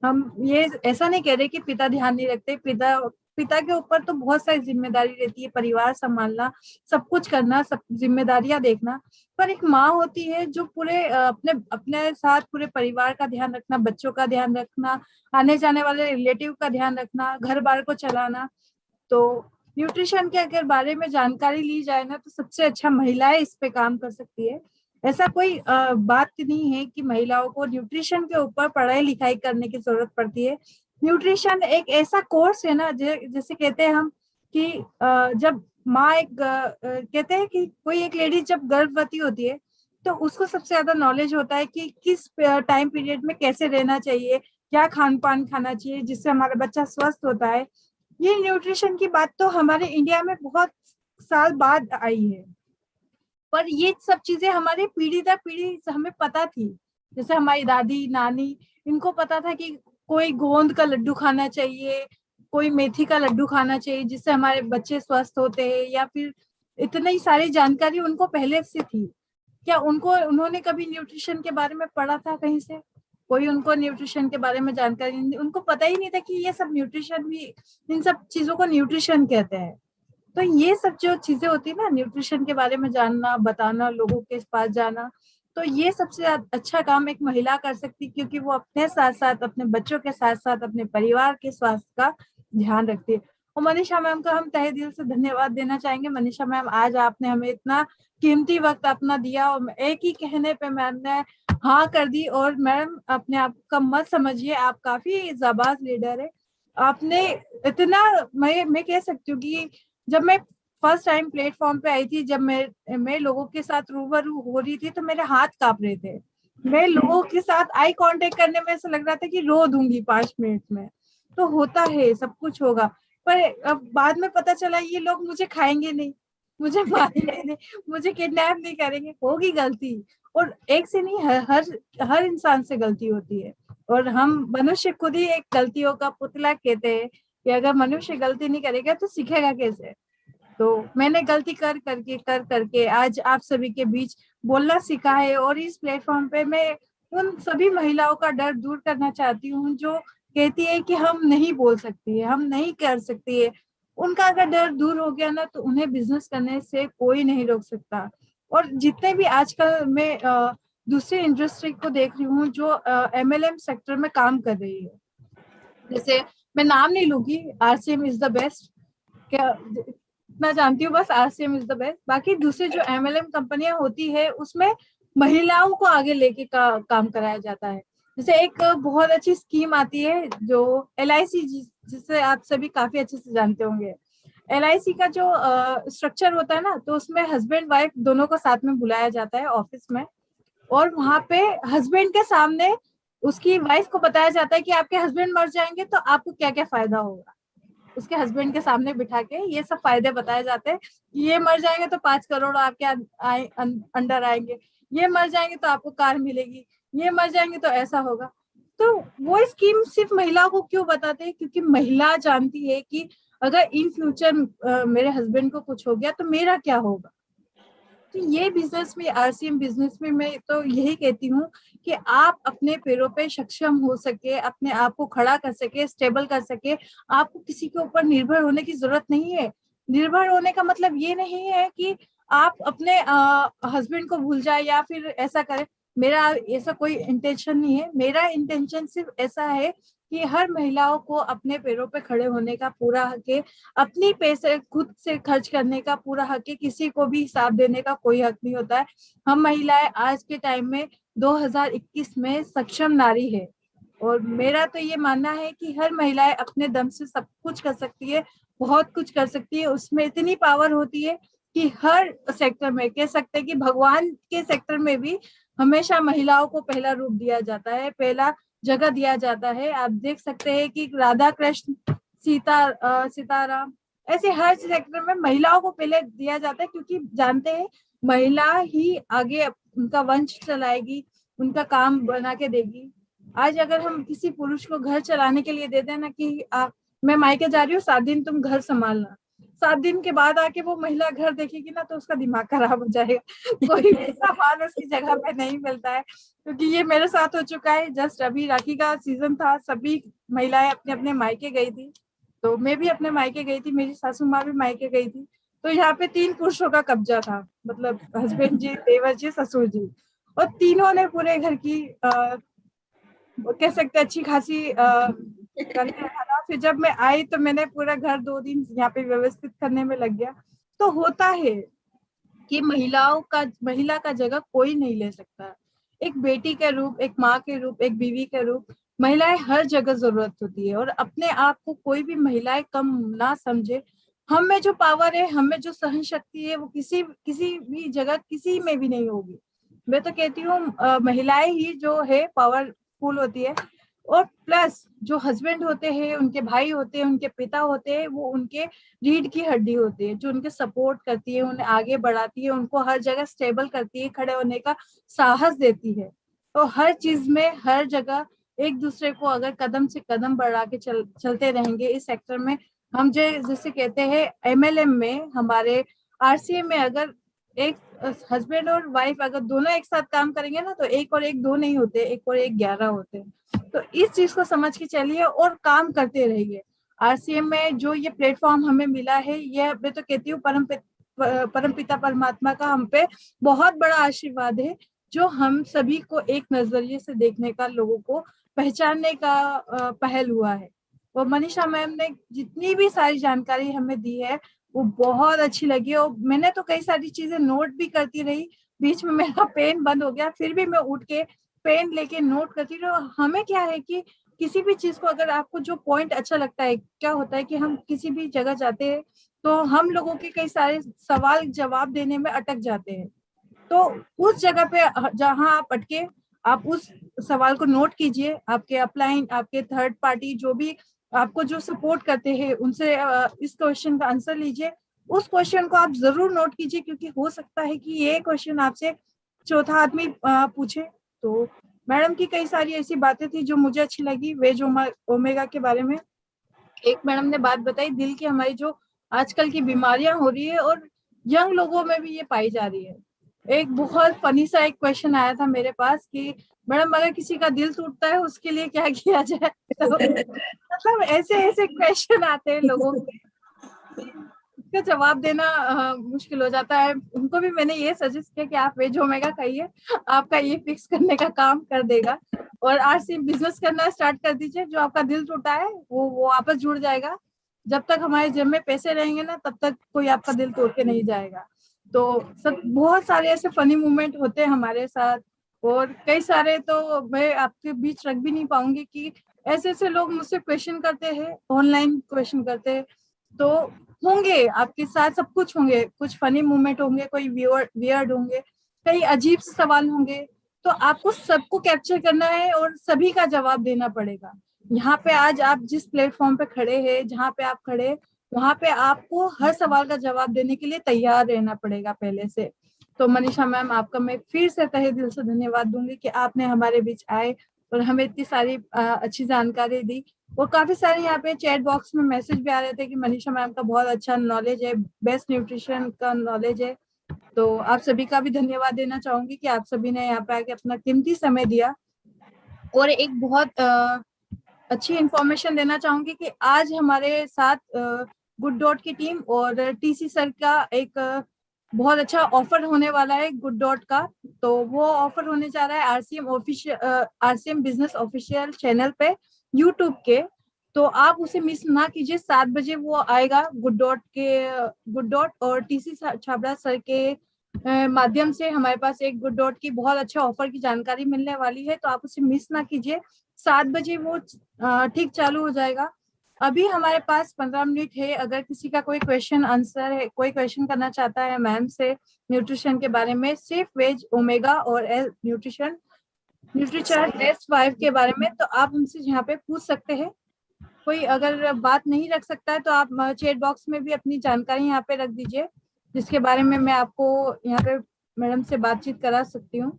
Speaker 3: हम ये ऐसा नहीं कह रहे कि पिता ध्यान नहीं रखते, पिता पिता के ऊपर तो बहुत सारी जिम्मेदारी रहती है, परिवार संभालना, सब कुछ करना, सब जिम्मेदारियां देखना। पर एक माँ होती है जो पूरे अपने अपने साथ पूरे परिवार का ध्यान रखना, बच्चों का ध्यान रखना, आने जाने वाले रिलेटिव का ध्यान रखना, घर बार को चलाना। तो न्यूट्रिशन के अगर बारे में जानकारी ली जाए ना, तो सबसे अच्छा महिलाएं इस पे काम कर सकती है। ऐसा कोई बात नहीं है कि महिलाओं को न्यूट्रिशन के ऊपर पढ़ाई लिखाई करने की जरूरत पड़ती है। न्यूट्रिशन एक ऐसा कोर्स है ना, जैसे कहते हैं हम कि जब माँ कहते हैं कि कोई एक लेडी जब गर्भवती होती है तो उसको सबसे ज्यादा नॉलेज होता है कि किस टाइम पीरियड में कैसे रहना चाहिए, क्या खान पान खाना चाहिए जिससे हमारा बच्चा स्वस्थ होता है। ये न्यूट्रिशन की बात तो हमारे इंडिया में बहुत साल बाद आई है, पर ये सब चीजें हमारे पीढ़ी दर पीढ़ी हमें पता थी। जैसे हमारी दादी नानी, इनको पता था कि कोई गोंद का लड्डू खाना चाहिए, कोई मेथी का लड्डू खाना चाहिए जिससे हमारे बच्चे स्वस्थ होते हैं, या फिर इतनी सारी जानकारी उनको पहले से थी। क्या उन्होंने कभी न्यूट्रिशन के बारे में पढ़ा था कहीं से? कोई उनको न्यूट्रिशन के बारे में जानकारी नहीं, उनको पता ही नहीं था कि ये सब न्यूट्रिशन भी, इन सब चीजों को न्यूट्रिशन कहते हैं। तो ये सब जो चीजें होती है ना, न्यूट्रिशन के बारे में जानना, बताना, लोगों के पास जाना, तो ये सबसे अच्छा काम एक महिला कर सकती, क्योंकि वो अपने साथ साथ अपने बच्चों के साथ साथ अपने परिवार के स्वास्थ्य का ध्यान रखती है। और मनीषा मैम का हम तहे दिल से धन्यवाद देना चाहेंगे। मनीषा मैम, आज आपने हमें इतना कीमती वक्त अपना दिया, और एक ही कहने पे मैम ने हाँ कर दी। और मैम, अपने आप का मत समझिए, आप काफी जाबाज लीडर है। आपने इतना, मैं कह सकती हूँ कि जब मैं फर्स्ट टाइम प्लेटफॉर्म पे आई थी, जब मैं लोगों के साथ रूबरू हो रही थी, तो मेरे हाथ कांप रहे थे। मैं लोगों के साथ आई कांटेक्ट करने में ऐसा लग रहा था कि रो दूंगी 5 मिनट में। तो होता है, सब कुछ होगा। पर अब बाद में पता चला ये लोग मुझे खाएंगे नहीं, मुझे मारेंगे नहीं, मुझे किडनैप नहीं करेंगे। होगी गलती, और एक से नहीं, हर इंसान से गलती होती है। और हम मनुष्य खुद ही एक गलतियों का पुतला कहते हैं कि अगर मनुष्य गलती नहीं करेगा तो सीखेगा कैसे। तो मैंने गलती कर करके आज आप सभी के बीच बोलना सीखा है, और इस प्लेटफॉर्म पे मैं उन सभी महिलाओं का डर दूर करना चाहती हूँ जो कहती है कि हम नहीं बोल सकती है, हम नहीं कर सकती है। उनका अगर डर दूर हो गया ना, तो उन्हें बिजनेस करने से कोई नहीं रोक सकता। और जितने भी आजकल मैं दूसरी इंडस्ट्री को देख रही हूँ जो MLM सेक्टर में काम कर रही है, जैसे मैं नाम नहीं लूंगी, RCM इज द बेस्ट, क्या मैं जानती हूँ, बस RCM इज द बेस्ट। बाकी दूसरे जो MLM कंपनियां होती है उसमें महिलाओं को आगे लेके काम कराया जाता है। जैसे एक बहुत अच्छी स्कीम आती है जो LIC, जिसे आप सभी काफी अच्छे से जानते होंगे। LIC का जो स्ट्रक्चर होता है ना, तो उसमें हस्बैंड वाइफ दोनों को साथ में बुलाया जाता है ऑफिस में, और वहां पे हस्बैंड के सामने उसकी वाइफ को बताया जाता है कि आपके हस्बैंड मर जाएंगे तो आपको क्या क्या फायदा होगा। उसके हस्बैंड के सामने बिठा के ये सब फायदे बताए जाते हैं। ये मर जाएंगे तो 5 करोड़ आपके अंडर आएंगे, ये मर जाएंगे तो आपको कार मिलेगी, ये मर जाएंगे तो ऐसा होगा। तो वो स्कीम सिर्फ महिलाओं को क्यों बताते हैं? क्योंकि महिला जानती है कि अगर इन फ्यूचर मेरे हस्बैंड को कुछ हो गया तो मेरा क्या होगा। तो ये बिजनेस में, RCM बिजनेस में मैं तो यही कहती हूँ कि आप अपने पैरों पे सक्षम हो सके, अपने आप को खड़ा कर सके, स्टेबल कर सके। आपको किसी के ऊपर निर्भर होने की जरूरत नहीं है। निर्भर होने का मतलब ये नहीं है कि आप अपने हस्बैंड को भूल जाए या फिर ऐसा करें। मेरा ऐसा कोई इंटेंशन नहीं है। मेरा इंटेंशन सिर्फ ऐसा है कि हर महिलाओं को अपने पैरों पे खड़े होने का पूरा हक है, अपनी पैसे खुद से खर्च करने का पूरा हक है, किसी को भी हिसाब देने का कोई हक नहीं होता है। हम महिलाएं आज के टाइम में 2021 में सक्षम नारी है। और मेरा तो ये मानना है कि हर महिलाएं अपने दम से सब कुछ कर सकती है, बहुत कुछ कर सकती है। उसमें इतनी पावर होती है कि हर सेक्टर में, कह सकते हैं कि भगवान के सेक्टर में भी हमेशा महिलाओं को पहला रूप दिया जाता है, पहला जगह दिया जाता है। आप देख सकते हैं कि राधा कृष्ण, सीताराम, ऐसे हर सेक्टर में महिलाओं को पहले दिया जाता है, क्योंकि जानते हैं महिला ही आगे उनका वंश चलाएगी, उनका काम बना के देगी। आज अगर हम किसी पुरुष को घर चलाने के लिए दे दें ना कि मैं मायके जा रही हूँ 7 दिन तुम घर संभालना, 7 दिन के बाद आके वो महिला घर देखेगी ना तो उसका दिमाग खराब हो जाएगा। कोई भी सामान उसकी जगह पे नहीं मिलता है, क्योंकि ये मेरे साथ हो चुका है। जस्ट अभी राखी का सीजन था, सभी महिलाएं अपने अपने मायके गई थी, तो मैं भी अपने मायके गई थी, मेरी सासू माँ भी मायके गई थी। तो यहाँ पे 3 पुरुषों का कब्जा था, मतलब हस्बैंड जी, देवर जी, ससुर जी, और तीनों ने पूरे घर की कह सकते अच्छी खासी करके रखा था। फिर जब मैं आई तो मैंने पूरा घर 2 दिन यहाँ पे व्यवस्थित करने में लग गया। तो होता है कि महिला का जगह कोई नहीं ले सकता। एक बेटी के रूप, एक माँ के रूप, एक बीवी के रूप, महिलाएं हर जगह जरूरत होती है। और अपने आप को कोई भी महिलाएं कम ना समझे। हम में जो पावर है, हम में जो सहन शक्ति है, वो किसी भी जगह किसी में भी नहीं होगी। मैं तो कहती हूँ महिलाएं ही जो है पावरफुल होती है। और प्लस जो हस्बैंड होते हैं, उनके भाई होते हैं, उनके पिता होते हैं, वो उनके रीढ़ की हड्डी होती है, जो उनके सपोर्ट करती है, उन्हें आगे बढ़ाती है, उनको हर जगह स्टेबल करती है, खड़े होने का साहस देती है। तो हर चीज में, हर जगह एक दूसरे को अगर कदम से कदम बढ़ा के चलते रहेंगे इस सेक्टर में। हम जैसे कहते हैं MLM में, हमारे RCM में, अगर एक हस्बैंड और वाइफ अगर दोनों एक साथ काम करेंगे ना, तो 1 और 1 2 नहीं होते, 1 और 1 11 होते हैं। तो इस चीज को समझ के चलिए और काम करते रहिए। RCM में जो ये प्लेटफॉर्म हमें मिला है, ये मैं तो कहती हूँ परमपिता परमात्मा का हम पे बहुत बड़ा आशीर्वाद है, जो हम सभी को एक नजरिए से देखने का, लोगों को पहचानने का पहल हुआ है। और मनीषा मैम ने जितनी भी सारी जानकारी हमें दी है वो बहुत अच्छी लगी। और मैंने तो कई सारी चीजें नोट भी करती रही, बीच में मेरा पेन बंद हो गया, फिर भी मैं उठ के पेन लेके नोट करती रही। और हमें क्या है कि किसी भी चीज को, अगर आपको जो पॉइंट अच्छा लगता है, क्या होता है कि हम किसी भी जगह जाते हैं तो हम लोगों के कई सारे सवाल जवाब देने में अटक जाते हैं। तो उस जगह पे जहां आप अटके, आप उस सवाल को नोट कीजिए। आपके अपलाइन, आपके थर्ड पार्टी जो भी आपको जो सपोर्ट करते हैं, उनसे इस क्वेश्चन का आंसर लीजिए। उस क्वेश्चन को आप जरूर नोट कीजिए, क्योंकि हो सकता है कि ये क्वेश्चन आपसे चौथा आदमी पूछे। तो मैडम की कई सारी ऐसी बातें थी जो मुझे अच्छी लगी। वेज ओमेगा के बारे में एक मैडम ने बात बताई, दिल की हमारी जो आजकल की बीमारियां हो रही है और यंग लोगों में भी ये पाई जा रही है। एक बहुत फनी सा एक क्वेश्चन आया था मेरे पास कि मैडम अगर किसी का दिल टूटता है उसके लिए क्या किया जाए। तो मतलब ऐसे ऐसे क्वेश्चन आते हैं लोगों के, उसका जवाब देना मुश्किल हो जाता है। उनको भी मैंने ये सजेस्ट किया कि आप वेज ओमेगा खाइए, आपका ये फिक्स करने का काम कर देगा। और RCM बिजनेस करना स्टार्ट कर दीजिए, जो आपका दिल टूटा है वो वापस जुड़ जाएगा। जब तक हमारे जेब में पैसे रहेंगे ना, तब तक कोई आपका दिल तोड़ के नहीं जाएगा। तो सब बहुत सारे ऐसे फनी मोमेंट होते हैं हमारे साथ, और कई सारे तो मैं आपके बीच रख भी नहीं पाऊंगी कि ऐसे ऐसे लोग मुझसे क्वेश्चन करते हैं, ऑनलाइन क्वेश्चन करते हैं। तो होंगे आपके साथ सब कुछ होंगे, कुछ फनी मोमेंट होंगे, कोई वियर्ड होंगे, कई अजीब सवाल होंगे। तो आपको सबको कैप्चर करना है और सभी का जवाब देना पड़ेगा। यहाँ पे आज आप जिस प्लेटफॉर्म पे खड़े हैं, जहाँ पे आप खड़े, वहां पे आपको हर सवाल का जवाब देने के लिए तैयार रहना पड़ेगा पहले से। तो मनीषा मैम, आपका मैं फिर से तहे दिल से धन्यवाद दूंगी कि आपने हमारे बीच आए और हमें इतनी सारी अच्छी जानकारी दी। और काफी सारे यहाँ पे चैट बॉक्स में मैसेज भी आ रहे थे कि मनीषा मैम का बहुत अच्छा नॉलेज है, बेस्ट न्यूट्रिशन का नॉलेज है। तो आप सभी का भी धन्यवाद देना चाहूंगी कि आप सभी ने यहाँ पे आके अपना कीमती समय दिया। और एक बहुत अच्छी इंफॉर्मेशन देना चाहूंगी कि आज हमारे साथ गुड डॉट की टीम और TC सर का एक बहुत अच्छा ऑफर होने वाला है गुड डॉट का। तो वो ऑफर होने जा रहा है RCM बिजनेस ऑफिशियल चैनल पे यूट्यूब के। तो आप उसे मिस ना कीजिए, 7 बजे वो आएगा गुड डॉट और TC छाबड़ा सर के माध्यम से हमारे पास एक गुड डॉट की बहुत अच्छे ऑफर की जानकारी मिलने वाली है, तो आप उसे मिस ना कीजिए। 7 बजे वो ठीक चालू हो जाएगा। अभी हमारे पास 15 मिनट है। अगर किसी का कोई क्वेश्चन आंसर है, कोई क्वेश्चन करना चाहता है मैम से न्यूट्रिशन के बारे में, सिर्फ वेज ओमेगा और न्यूट्रीचार्ज S5 के बारे में, तो आप हमसे यहाँ पे पूछ सकते हैं। कोई अगर बात नहीं रख सकता है तो आप चैट बॉक्स में भी अपनी जानकारी यहाँ पे रख दीजिए, जिसके बारे में मैं आपको यहाँ पे मैडम से बातचीत करा सकती हूँ।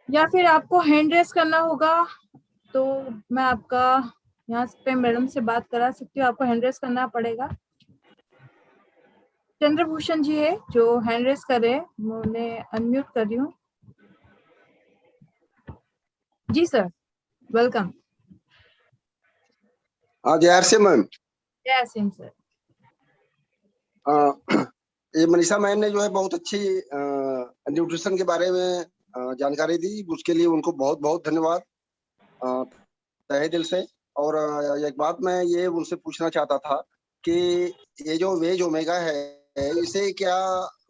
Speaker 3: या फिर आपको हैंड रेस करना होगा तो मैं आपका यहाँ पे मैडम से बात करा सकती हूँ। आपको हैंड रेस करना पड़ेगा। चंद्रभूषण जी है जो हैंड रेस कर रहे हैं, मैं उन्हें अनम्यूट कर रही हूँ। जी सर, वेलकम।
Speaker 5: हाँ जय आर सिंह मैम।
Speaker 3: जय सिंह सर।
Speaker 5: ये मनीषा मैम ने जो है बहुत अच्छी न्यूट्रिशन के बारे में जानकारी दी, उसके लिए उनको बहुत बहुत धन्यवाद तहे दिल से। और एक बात मैं ये उनसे पूछना चाहता था कि ये जो वेज ओमेगा है, इसे क्या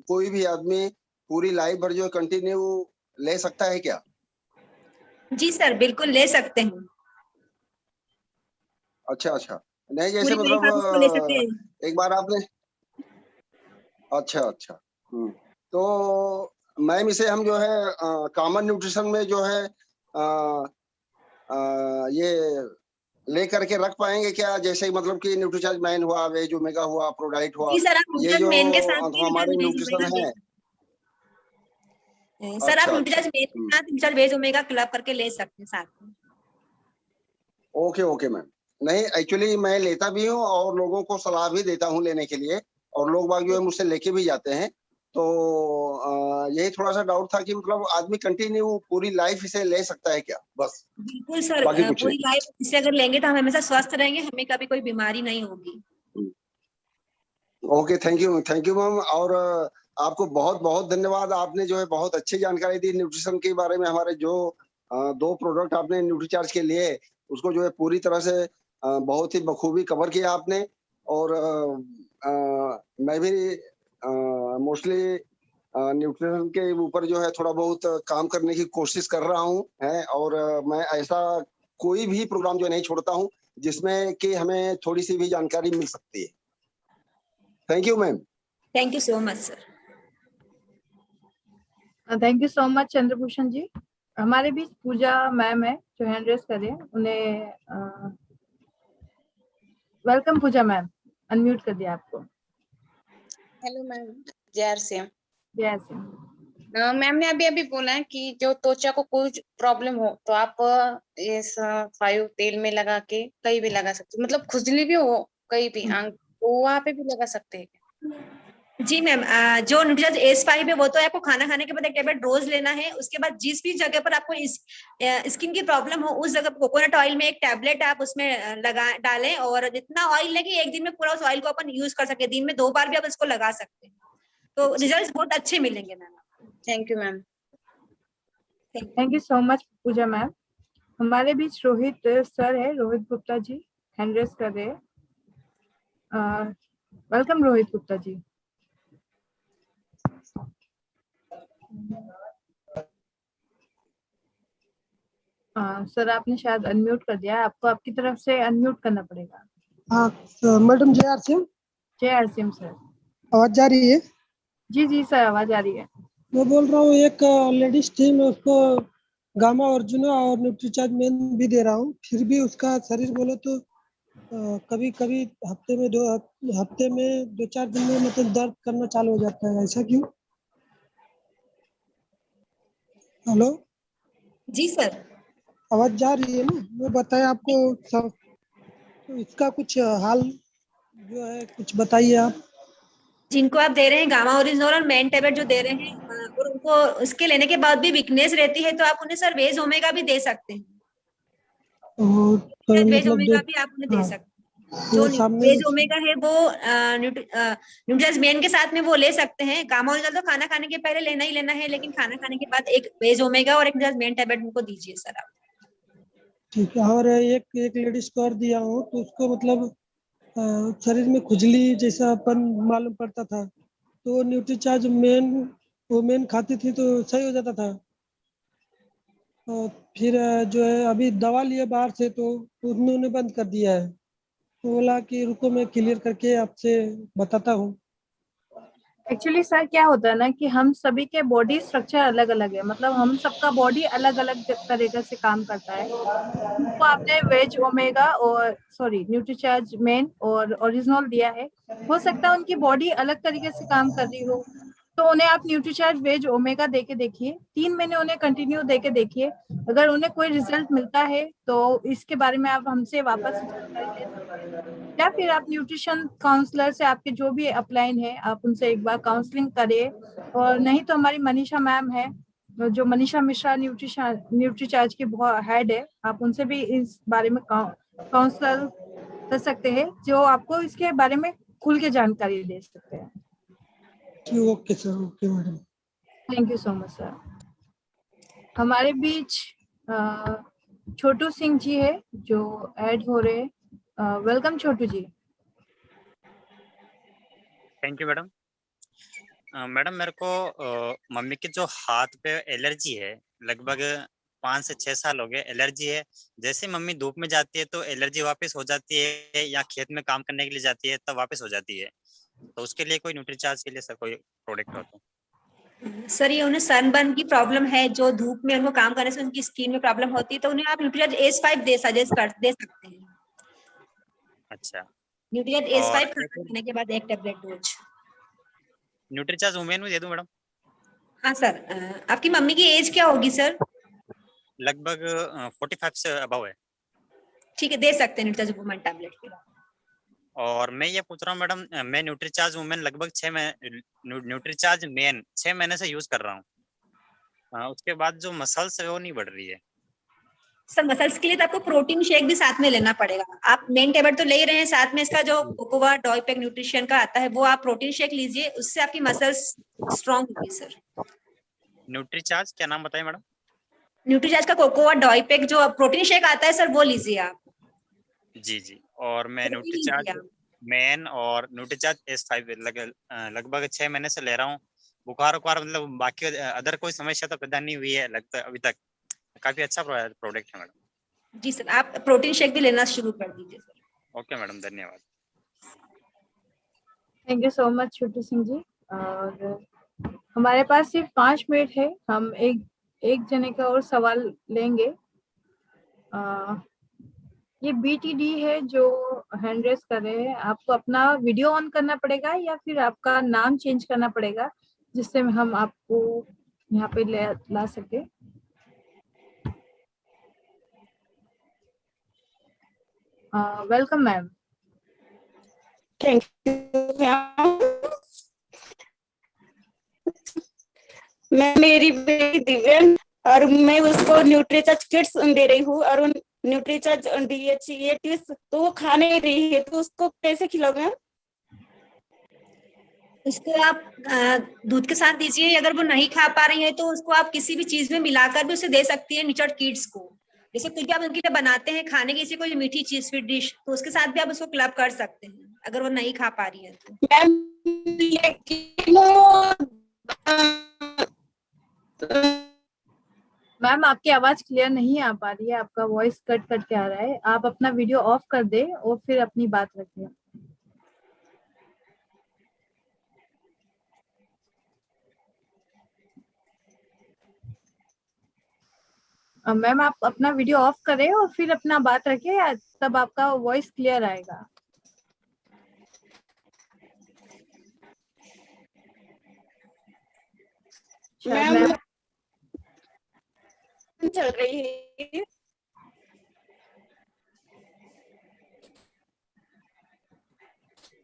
Speaker 5: कोई भी आदमी पूरी लाइफ भर जो कंटिन्यू ले सकता है क्या?
Speaker 4: जी सर, बिल्कुल ले सकते हैं।
Speaker 5: अच्छा, नहीं जैसे
Speaker 4: पूरी लाइफ आप इसको ले सकते हैं।
Speaker 5: एक बार आपने अच्छा तो मैम इसे हम जो है कॉमन न्यूट्रिशन में जो है ये ले करके रख पाएंगे क्या? जैसे मतलब कि न्यूट्रीचार्ज मैन हुआ, वेज ओमेगा हुआ, प्रोडाइट हुआ,
Speaker 4: जी सर, आप
Speaker 5: ये जो
Speaker 4: मेन के साथ भी
Speaker 5: हमारे
Speaker 4: वेज
Speaker 5: न्यूट्रिशन
Speaker 4: ओमेगा
Speaker 5: है।
Speaker 4: सर, आप
Speaker 5: अच्छा,
Speaker 4: न्यूट्रीचार्ज मेन के साथ न्यूट्रीचार्ज वेज ओमेगा क्लब करके ले सकते हैं साथ में।
Speaker 5: Okay ma'am. नहीं एक्चुअली मैं लेता भी हूँ और लोगों को सलाह भी देता हूँ लेने के लिए, और लोग बाग जो है मुझसे लेके भी जाते हैं। तो यही थोड़ा सा डाउट था कि मतलब आदमी कंटिन्यू पूरी लाइफ इसे ले सकता है क्या? बस
Speaker 4: बिल्कुल सर,
Speaker 5: बाकी कुछ
Speaker 4: पूरी लाइफ इसे अगर लेंगे तो हम हमेशा स्वस्थ रहेंगे, हमें कभी कोई बीमारी नहीं होगी।
Speaker 5: Okay, thank you ma'am. और आपको बहुत बहुत धन्यवाद। आपने जो है बहुत अच्छी जानकारी दी न्यूट्रिशन के बारे में। हमारे जो 2 प्रोडक्ट आपने न्यूट्रीचार्ज के लिए, उसको जो है पूरी तरह से बहुत ही बखूबी कवर किया आपने। और मैं भी मोस्टली न्यूट्रिशन के ऊपर जो है थोड़ा बहुत काम करने की कोशिश कर रहा हूँ है। और मैं ऐसा कोई भी प्रोग्राम जो नहीं छोड़ता हूँ जिसमें कि हमें थोड़ी सी भी जानकारी मिल सकती है। Thank you ma'am.
Speaker 4: Thank you so much sir.
Speaker 3: Thank you so much Chandrabhushan ji. हमारे बीच पूजा मैम है जो हैंड रेस कर रहे हैं, उन्हें वेलकम। पूजा मैम, अनम्यूट कर दिया आपको।
Speaker 6: हेलो मैम, जय सिंह।
Speaker 3: जय सिंह।
Speaker 6: मैम ने अभी बोला है कि जो त्वचा को कुछ प्रॉब्लम हो तो आप इस 5 तेल में लगा के कहीं भी लगा सकते हो, मतलब खुजली भी हो कहीं भी आंख, तो वहां पे भी लगा सकते हैं।
Speaker 4: जी मैम, जो न्यूट्रीचार्ज S5 है वो तो आपको खाना खाने के बाद एक टेबलेट रोज लेना है। उसके बाद जिस भी जगह पर आपको इस स्किन की प्रॉब्लम हो उस जगह कोकोनट ऑयल में एक टेबलेट आप उसमें लगा डालें, और जितना ऑयल लगे एक दिन में पूरा उस ऑयल को अपन यूज कर सके। दिन में 2 बार भी आप इसको लगा सकते हैं, तो रिजल्ट बहुत अच्छे मिलेंगे ma'am.
Speaker 6: Thank you ma'am.
Speaker 3: Thank you so much Pooja ma'am. हमारे बीच रोहित सर है, रोहित गुप्ता जी हैंड रेस कर रहे हैं। वेलकम रोहित गुप्ता जी। सर आपने शायद अनम्यूट कर दिया है, आपको आपकी तरफ से अनम्यूट करना पड़ेगा।
Speaker 7: हाँ मैडम, जय आर सिंह।
Speaker 3: जय आर सिंह सर।
Speaker 7: आवाज जा रही है?
Speaker 3: जी सर, आवाज आ रही है।
Speaker 7: मैं बोल रहा हूँ, एक लेडीज थी, मैं उसको गामा अर्जुना और न्यूट्रीचार्ज मेन भी दे रहा हूँ, फिर भी उसका शरीर बोले तो कभी कभी हफ्ते में 2-4 दिन में मतलब दर्द करना चालू हो जाता है। ऐसा क्यों? हेलो
Speaker 4: जी सर,
Speaker 7: आवाज जा रही है ना? वो बताए आपको सब, तो इसका कुछ हाल जो है कुछ बताइए आप।
Speaker 4: जिनको आप दे रहे हैं गामा ओरिजिनल और मेन टेबलेट जो दे रहे हैं, और उनको उसके लेने के बाद भी वीकनेस रहती है, तो आप उन्हें सर वेज ओमेगा भी दे सकते हैं।
Speaker 7: तो
Speaker 4: वेज
Speaker 7: मतलब
Speaker 4: ओमेगा भी आप उन्हें दे सकते हैं। जो
Speaker 7: सामने
Speaker 4: वेज ओमेगा है वो न्यूट्रीचार्ज मेन के साथ में वो ले सकते हैं। गामा ओरिजिनल तो खाना खाने के पहले लेना ही लेना है, लेकिन खाना खाने के बाद एक वेज ओमेगा और एक न्यूट्रीचार्ज मेन टेबलेट उनको दीजिए सर आप।
Speaker 7: ठीक है। और एक लेडीज को और दिया हूँ, तो उसको मतलब शरीर में खुजली जैसा अपन मालूम पड़ता था, तो न्यूट्रीचार्ज मेन खाती थी तो सही हो जाता था। और फिर जो है अभी दवा लिए बाहर से तो उन्होंने बंद कर दिया है, तो बोला कि रुको मैं क्लियर करके आपसे बताता हूँ।
Speaker 3: एक्चुअली सर क्या होता है ना कि हम सभी के बॉडी स्ट्रक्चर अलग अलग है, मतलब हम सबका बॉडी अलग अलग तरीके से काम करता है। तो आपने वेज ओमेगा और न्यूट्रीचार्ज मेन और ओरिजिनल दिया है, हो सकता है उनकी बॉडी अलग तरीके से काम कर रही हो, तो उन्हें आप न्यूट्रीचार्ज वेज ओमेगा देके देखिए, 3 महीने उन्हें कंटिन्यू देके देखिए। अगर उन्हें कोई रिजल्ट मिलता है तो इसके बारे में आप हमसे वापस जानकारी ले सकते हैं, या फिर आप न्यूट्रिशन काउंसलर से आपके जो भी अपलाइन है आप उनसे एक बार काउंसलिंग करिए। और नहीं तो हमारी मनीषा मैम है, जो मनीषा मिश्रा न्यूट्रीचार्ज की हेड है, आप उनसे भी इस बारे में काउंसलर कर सकते हैं, जो आपको इसके बारे में खुल के जानकारी दे सकते हैं।
Speaker 7: Okay sir, okay madam,
Speaker 3: thank you so much sir. हमारे बीच छोटू सिंह जी है जो ऐड हो रहे हैं। Welcome Chhotu ji.
Speaker 8: Thank you madam. Madam मेरे को मम्मी के जो हाथ पे एलर्जी है, लगभग 5 से 6 साल हो गए एलर्जी है। जैसे मम्मी धूप में जाती है तो एलर्जी वापस हो जाती है, या खेत में काम करने के लिए जाती है तब वापस हो जाती है। तो उसके लिए कोई न्यूट्रीचार्ज के लिए सर कोई प्रोडक्ट हो तो?
Speaker 4: सर ये उन्हें सनबर्न की प्रॉब्लम है, जो धूप में उनको काम करने से उनकी स्किन में प्रॉब्लम होती है, तो उन्हें आप न्यूट्रीचार्ज एस5 दे सकते हैं।
Speaker 8: अच्छा,
Speaker 4: न्यूट्रीचार्ज
Speaker 8: और
Speaker 4: एस5 खाने के बाद एक टैबलेट रोज।
Speaker 8: न्यूट्रीचार्ज वुमेन में दे दूं मैडम?
Speaker 4: हाँ सर, आपकी मम्मी की एज क्या होगी सर?
Speaker 8: लगभग 45 से अबव है।
Speaker 4: ठीक है, दे सकते हैं न्यूट्रीचार्ज वुमेन टैबलेट के।
Speaker 8: और मैं ये पूछ रहा हूँ मैडम, मैं न्यूट्रीचार्ज वुमेन लगभग 6 महीने, न्यूट्रीचार्ज मेन 6 महीने से यूज कर रहा हूँ। उसके बाद जो मसल्स है वो नहीं बढ़ रही है।
Speaker 4: सर मसल्स के लिए तो आपको प्रोटीन शेक भी साथ में लेना पड़ेगा। आप मेन टेबलेट तो ले ही रहे हैं, साथ में इसका जो कोकोवा डॉयपेक न्यूट्रिशन का आता है वो आप प्रोटीन शेक लीजिए, उससे आपकी मसल्स स्ट्रांग होगी सर।
Speaker 8: न्यूट्रीचार्ज क्या नाम बताइए मैडम?
Speaker 4: न्यूट्रीचार्ज का कोकोवा डॉयपेक जो प्रोटीन शेक आता है सर, वो लीजिए आप।
Speaker 8: जी जी, और मैं
Speaker 4: वो भी लीजिए
Speaker 8: न्यूट्रीचार्ज
Speaker 4: आप।
Speaker 8: मेन और न्यूट्रीचार्ज एस5 लगभग 6 महीने से ले रहा हूँ। बुखार मतलब बाकी अदर कोई समस्या तो पैदा नहीं हुई है लगता अभी तक। काफी अच्छा प्रोडक्ट है मैडम।
Speaker 4: जी सर, आप प्रोटीन शेक भी लेना शुरू कर दीजिए सर।
Speaker 8: ओके मैडम, धन्यवाद।
Speaker 3: थैंक यू सो मच छोटू सिंह जी। और हमारे पास सिर्फ 5 मिनट है, हम एक जने का और सवाल लेंगे। ये BTD है जो हैंड रेस कर रहे हैं, आपको अपना वीडियो ऑन करना पड़ेगा या फिर आपका नाम चेंज करना पड़ेगा, जिससे हम आपको यहाँ पे ला सके। Welcome ma'am.
Speaker 9: Thank you. मैं मेरी बेटी दिव्यन और मैं उसको न्यूट्रीचार्ज किट्स दे रही हूँ, और उन न्यूट्रीचार्ज DHA तो वो खा नहीं रही है, तो उसको कैसे खिलाऊं?
Speaker 4: उसको आप दूध के साथ दीजिए। अगर वो नहीं खा पा रही है तो उसको आप किसी भी चीज में मिलाकर भी उसे दे सकती है न्यूट्रीचार्ज किड्स को। जैसे कुछ भी आप उनके लिए बनाते हैं खाने की कोई मीठी चीज, स्वीट डिश, तो उसके साथ भी आप उसको क्लब कर सकते हैं अगर वो नहीं खा पा रही है तो।
Speaker 3: मैम आपकी आवाज क्लियर नहीं आ पा रही है, आपका वॉइस कट कट के आ रहा है। आप अपना वीडियो ऑफ कर दे और फिर अपनी बात रखिए। मैम आप अपना वीडियो ऑफ करें और फिर अपना बात रखिए, तब आपका वॉइस क्लियर आएगा।
Speaker 9: मैम चल रही है।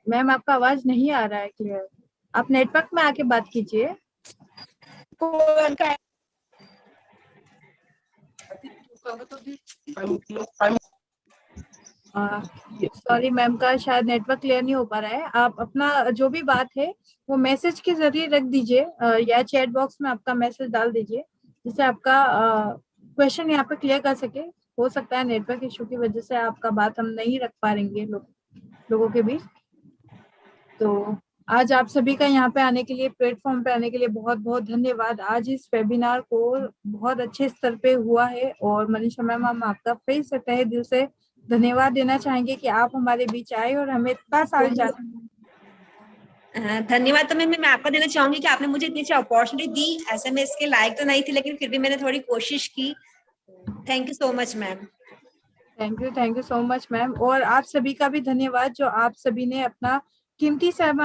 Speaker 3: मैम आपका आवाज नहीं आ रहा है क्लियर, आप नेटवर्क में आके बात कीजिए। सॉरी मैम का शायद नेटवर्क क्लियर नहीं हो पा रहा है। आप अपना जो भी बात है वो मैसेज के जरिए रख दीजिए, या चैट बॉक्स में आपका मैसेज डाल दीजिए, जिससे आपका क्वेश्चन यहाँ पे क्लियर कर सके। हो सकता है नेटवर्क इशू की वजह से आपका बात हम नहीं रख पाएंगे लोगों के बीच। तो आज आप सभी का यहाँ पे आने के लिए, प्लेटफॉर्म पे आने के लिए बहुत बहुत धन्यवाद। आज इस वेबिनार को बहुत अच्छे स्तर पे हुआ है और मनीषा मैम, हम आपका फिर से तहे दिल से धन्यवाद देना चाहेंगे कि आप हमारे बीच आए और हमें इतना सारी जानकारी।
Speaker 4: धन्यवाद तो मैं आपका देना चाहूंगी कि आपने मुझे इतनी अच्छी अपॉर्चुनिटी दी। ऐसे में इसके लायक तो नहीं थी, लेकिन फिर भी मैंने थोड़ी कोशिश की। Thank you so much ma'am.
Speaker 3: Thank you so much ma'am. और आप सभी का भी धन्यवाद जो आप सभी ने अपना कीमती समय